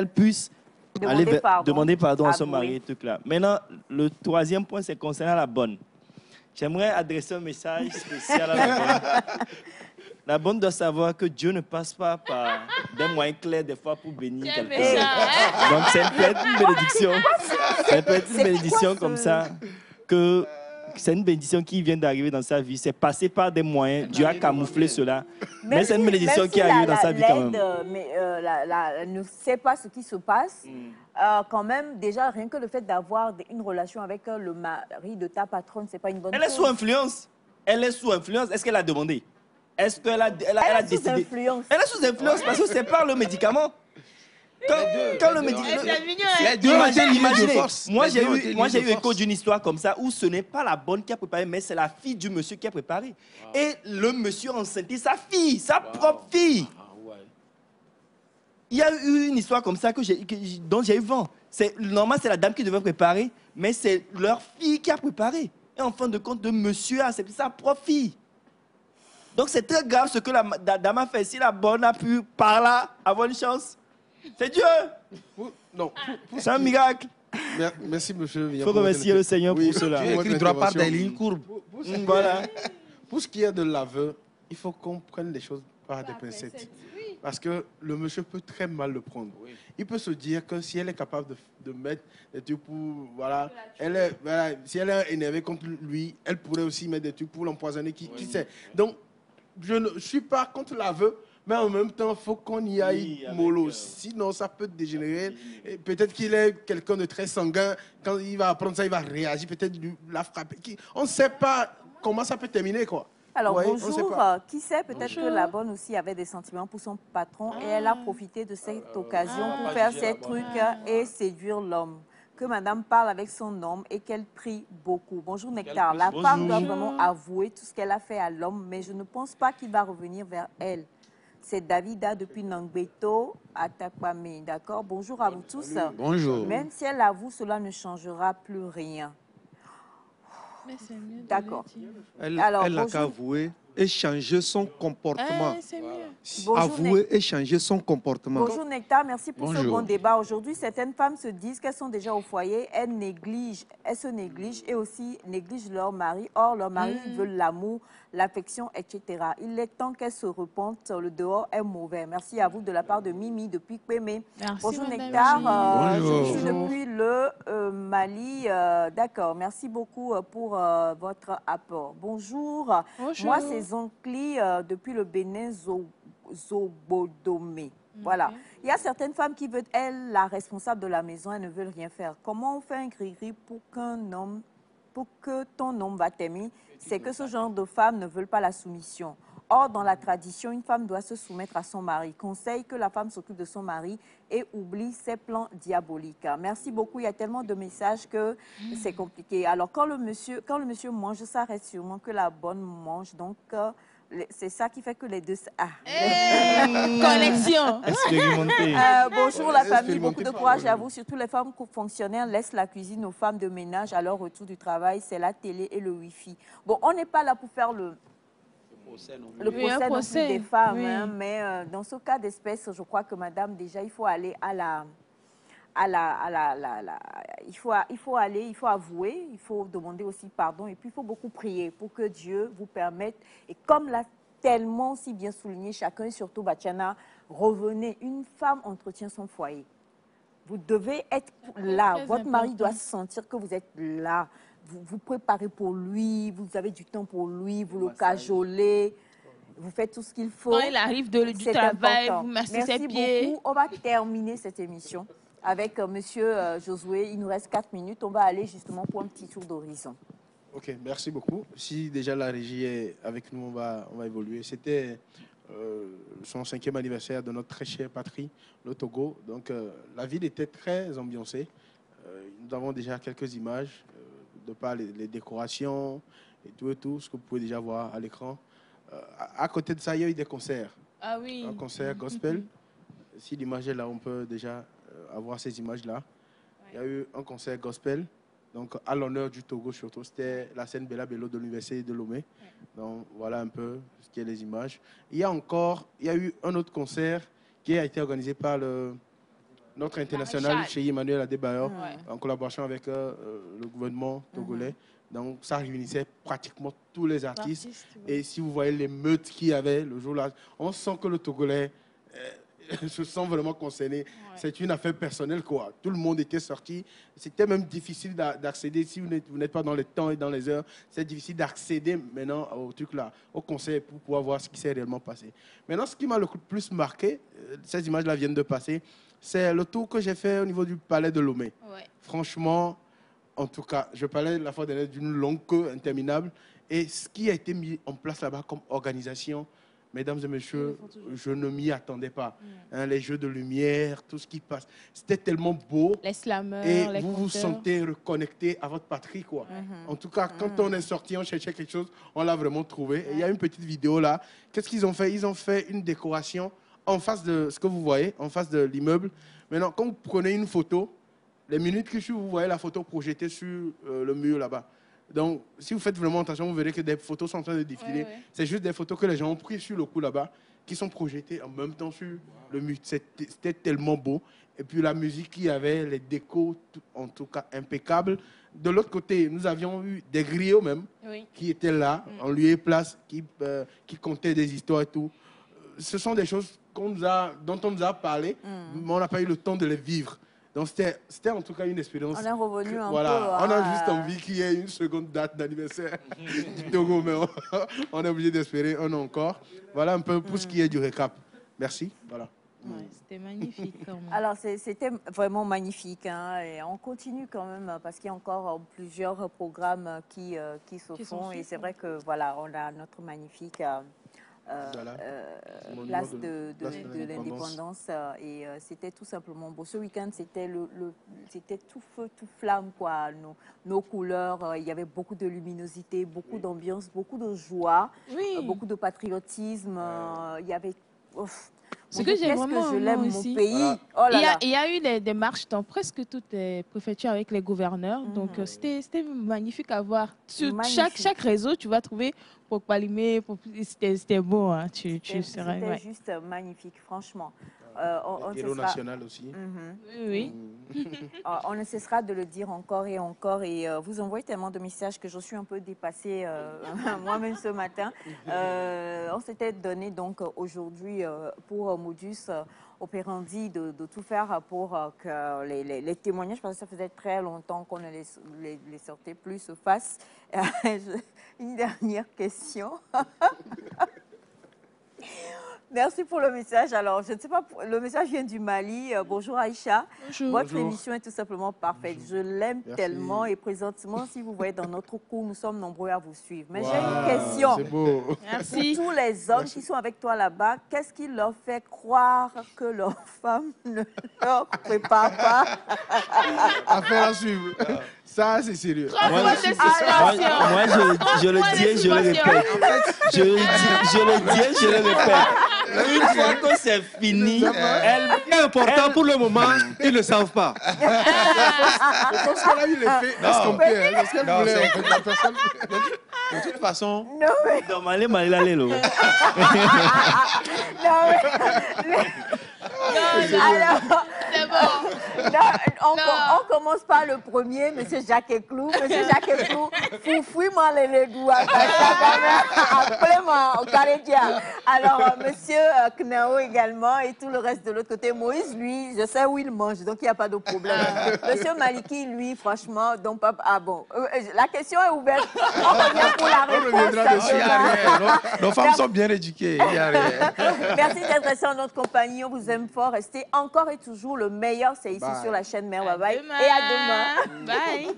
puisse demander pardon à son mari et tout là. Maintenant, le 3e point, c'est concernant la bonne. J'aimerais adresser un message spécial à la bonne. La bonne doit savoir que Dieu ne passe pas par des moyens clairs des fois pour bénir Quel quelqu'un. méchant, hein? Donc, c'est peut-être une bénédiction. C'est peut-être une bénédiction comme ça que c'est une bénédiction qui vient d'arriver dans sa vie. C'est passé par des moyens. Dieu a camouflé cela. Mais c'est une bénédiction qui arrive dans sa vie quand même. Mais elle ne sait pas ce qui se passe. Quand même, déjà, rien que le fait d'avoir une relation avec le mari de ta patronne, c'est pas une bonne chose. Elle est sous influence. Elle est sous influence. Est-ce qu'elle a demandé? Est-ce qu'elle a décidé? Influence. Elle est sous influence parce que c'est par le médicament. Quand le médicament... Les deux ont été liés de force. Moi, j'ai eu écho d'une histoire comme ça où ce n'est pas la bonne qui a préparé, mais c'est la fille du monsieur qui a préparé. Wow. Et le monsieur enceintait sa fille, sa propre fille. Il y a eu une histoire comme ça dont j'ai eu vent. Normalement, c'est la dame qui devait préparer, mais c'est leur fille qui a préparé. Et en fin de compte, le monsieur a accepté sa propre fille. Donc, c'est très grave ce que la dame a fait. Si la bonne a pu, par là, avoir une chance, c'est Dieu. C'est un miracle. Merci, monsieur. Il faut remercier le Seigneur pour cela. Tu écris droit par des lignes courbes. Voilà. Pour ce qui est de l'aveu, il faut qu'on prenne les choses par des pincettes. Parce que le monsieur peut très mal le prendre. Oui. Il peut se dire que si elle est capable de mettre des trucs pour... Voilà, si elle est énervée contre lui, elle pourrait aussi mettre des trucs pour l'empoisonner, qui sait. Donc, je ne suis pas contre l'aveu, mais en même temps, il faut qu'on y aille mollo. Sinon, ça peut dégénérer. Peut-être qu'il est quelqu'un de très sanguin. Quand il va apprendre ça, il va réagir, peut-être la frapper. On ne sait pas comment ça peut terminer, quoi. Alors, bonjour. Qui sait, peut-être que la bonne aussi avait des sentiments pour son patron et elle a profité de cette occasion pour faire ses trucs et séduire l'homme. Que madame parle avec son homme et qu'elle prie beaucoup. Bonjour Nectar. La femme doit vraiment avouer tout ce qu'elle a fait à l'homme, mais je ne pense pas qu'il va revenir vers elle. C'est Davida depuis Nangbeto à Takwame. D'accord? Bonjour à vous tous. Bonjour. Même si elle avoue, cela ne changera plus rien. D'accord. Elle n'a qu'à avouer et changer son comportement. Avouer et changer son comportement. Bonjour Nectar, merci pour ce bon débat. Aujourd'hui, certaines femmes se disent qu'elles sont déjà au foyer, elles se négligent et aussi négligent leur mari. Or, leur mari veut l'amour, l'affection, etc. Il est temps qu'elles se repentent. Le dehors est mauvais. Merci à vous de la part de Mimi depuis Kweme. Bonjour Nectar, je suis depuis le Mali. D'accord, merci beaucoup pour votre apport. Bonjour. Moi, c'est Zonkli depuis le Bénin, Zobodomé. Voilà. Il y a certaines femmes qui veulent, elles, la responsable de la maison, elles ne veulent rien faire. Comment on fait un gris-gris pour que ton homme va t'aimer? C'est que ce genre de femmes ne veulent pas la soumission. Or, dans la tradition, une femme doit se soumettre à son mari. Conseil que la femme s'occupe de son mari et oublie ses plans diaboliques. Merci beaucoup. Il y a tellement de messages que c'est compliqué. Alors, quand le monsieur mange, ça reste sûrement que la bonne mange. Donc, c'est ça qui fait que les deux... Connexion. Bonjour la famille, beaucoup de courage à vous. Surtout les femmes fonctionnaires laissent la cuisine aux femmes de ménage à leur retour du travail. C'est la télé et le Wi-Fi. Bon, on n'est pas là pour faire le procès des femmes, hein, mais dans ce cas d'espèce, je crois que madame, déjà, il faut aller il faut avouer, il faut demander aussi pardon et puis il faut beaucoup prier pour que Dieu vous permette, et comme l'a tellement si bien souligné chacun et surtout Batiana, revenez, une femme entretient son foyer. Vous devez être là, votre mari doit sentir que vous êtes là. Vous préparez pour lui, vous avez du temps pour lui, vous le cajolez, vous faites tout ce qu'il faut. Quand il arrive du travail, important. vous massez ses pieds. Merci beaucoup. On va terminer cette émission avec Monsieur Josué. Il nous reste 4 minutes. On va aller justement pour un petit tour d'horizon. Ok, merci beaucoup. Si déjà la régie est avec nous, on va évoluer. C'était son 5e anniversaire de notre très chère patrie, le Togo. Donc la ville était très ambiancée. Nous avons déjà quelques images de par les décorations et tout, ce que vous pouvez déjà voir à l'écran. À côté de ça, il y a eu des concerts. Ah oui. Un concert gospel. Si l'image est là, on peut déjà avoir ces images-là. Ouais. Il y a eu un concert gospel, donc à l'honneur du Togo surtout. C'était la scène Bella Bello de l'Université de Lomé. Ouais. Donc voilà un peu ce qui est les images. Il y a eu un autre concert qui a été organisé par notre international chez Emmanuel Adebayor, en collaboration avec le gouvernement togolais. Donc, ça réunissait pratiquement tous les artistes. Et si vous voyez les meutes qu'il y avait le jour-là, on sent que le Togolais se sent vraiment concerné. Ouais. C'est une affaire personnelle, quoi. Tout le monde était sorti. C'était même difficile d'accéder. Si vous n'êtes pas dans les temps et dans les heures, c'est difficile d'accéder maintenant au truc-là, au concert, pour pouvoir voir ce qui s'est réellement passé. Maintenant, ce qui m'a le plus marqué, ces images-là viennent de passer, c'est le tour que j'ai fait au niveau du palais de Lomé. Ouais. Franchement, en tout cas, je parlais la fois dernière d'une longue queue interminable. Et ce qui a été mis en place là-bas comme organisation, mesdames et messieurs, je ne m'y attendais pas. hein, les jeux de lumière, tout ce qui passe. C'était tellement beau. Les slameurs, Et les vous vous conteurs. sentez reconnecté à votre patrie, quoi. En tout cas, quand on est sorti, on cherchait quelque chose, on l'a vraiment trouvé. Et il y a une petite vidéo là. Qu'est-ce qu'ils ont fait? Ils ont fait une décoration en face de ce que vous voyez, en face de l'immeuble. Maintenant, quand vous prenez une photo, les minutes qui suivent, vous voyez la photo projetée sur le mur là-bas. Donc, si vous faites vraiment attention, vous verrez que des photos sont en train de défiler. Ouais. C'est juste des photos que les gens ont prises sur le coup là-bas, qui sont projetées en même temps sur le mur. C'était tellement beau. Et puis la musique qu'il y avait, les décos, en tout cas impeccables. De l'autre côté, nous avions eu des griots même, qui étaient là, en lieu et place, qui contaient des histoires et tout. Ce sont des choses dont on nous a parlé, mais on n'a pas eu le temps de les vivre. Donc c'était en tout cas une expérience. On est revenu un peu. On a juste envie qu'il y ait une seconde date d'anniversaire du Togo, mais on est obligé d'espérer un an encore. Voilà un peu pour ce qui est du récap. Merci. Voilà. Ouais, c'était magnifique. Quand même. Alors, c'était vraiment magnifique. Hein, et on continue quand même parce qu'il y a encore plusieurs programmes qui se font. Et c'est vrai que voilà, on a notre magnifique place de l'indépendance. Et c'était tout simplement beau. Ce week-end, c'était c'était tout feu, tout flamme, quoi. Nos couleurs, il y avait beaucoup de luminosité, beaucoup d'ambiance, beaucoup de joie, beaucoup de patriotisme. Il y avait... Ce que j'ai vraiment je l'aime, mon aussi. pays. Voilà. Oh là là. Il y a eu des marches dans presque toutes les préfectures avec les gouverneurs. Donc, c'était magnifique à voir. Sur chaque réseau, tu vas trouver pour Palimé. C'était beau. Hein. C'était juste magnifique, franchement. Héros national aussi. Oui. On ne cessera de le dire encore et encore. Et vous envoyez tellement de messages que je suis un peu dépassée moi-même ce matin. On s'était donné donc aujourd'hui pour Modus Operandi de tout faire pour que les témoignages, parce que ça faisait très longtemps qu'on ne les sortait plus, se fassent. Une dernière question. Merci pour le message. Alors, je ne sais pas, le message vient du Mali. Bonjour Aïcha. Bonjour. Votre émission est tout simplement parfaite. Je l'aime tellement et présentement, si vous voyez dans notre cours, nous sommes nombreux à vous suivre. Mais j'ai une question. C'est beau. Merci. Tous les hommes qui sont avec toi là-bas, qu'est-ce qui leur fait croire que leur femme ne leur prépare pas? Affaire à suivre. Ça, c'est sérieux. Moi, je le dis et je le répète. Je le dis et je le répète. Une fois que c'est fini, C'est important pour le moment, ils ne savent pas. Je pense qu'on a eu l'effet escompté. Parce qu'elle voulait la personne. De toute façon, dans Malé, Malé, Alors, C'est bon. on commence par le premier, M. Jacques Eclou. M. Jacques Eclou, fouille-moi les doigts. Appelez-moi au Calédia. Alors, M. Knao également et tout le reste de l'autre côté. Moïse, lui, je sais où il mange, donc il n'y a pas de problème. M. Maliki, lui, franchement, donc, ah bon, la question est ouverte. On revient pour la réponse. demain. Nos femmes sont bien éduquées. Il y a rien. Merci d'être resté en notre compagnie. On vous aime fort. Restez encore et toujours. Le meilleur, c'est ici sur la chaîne Mère. Bye bye. Et à demain. Bye.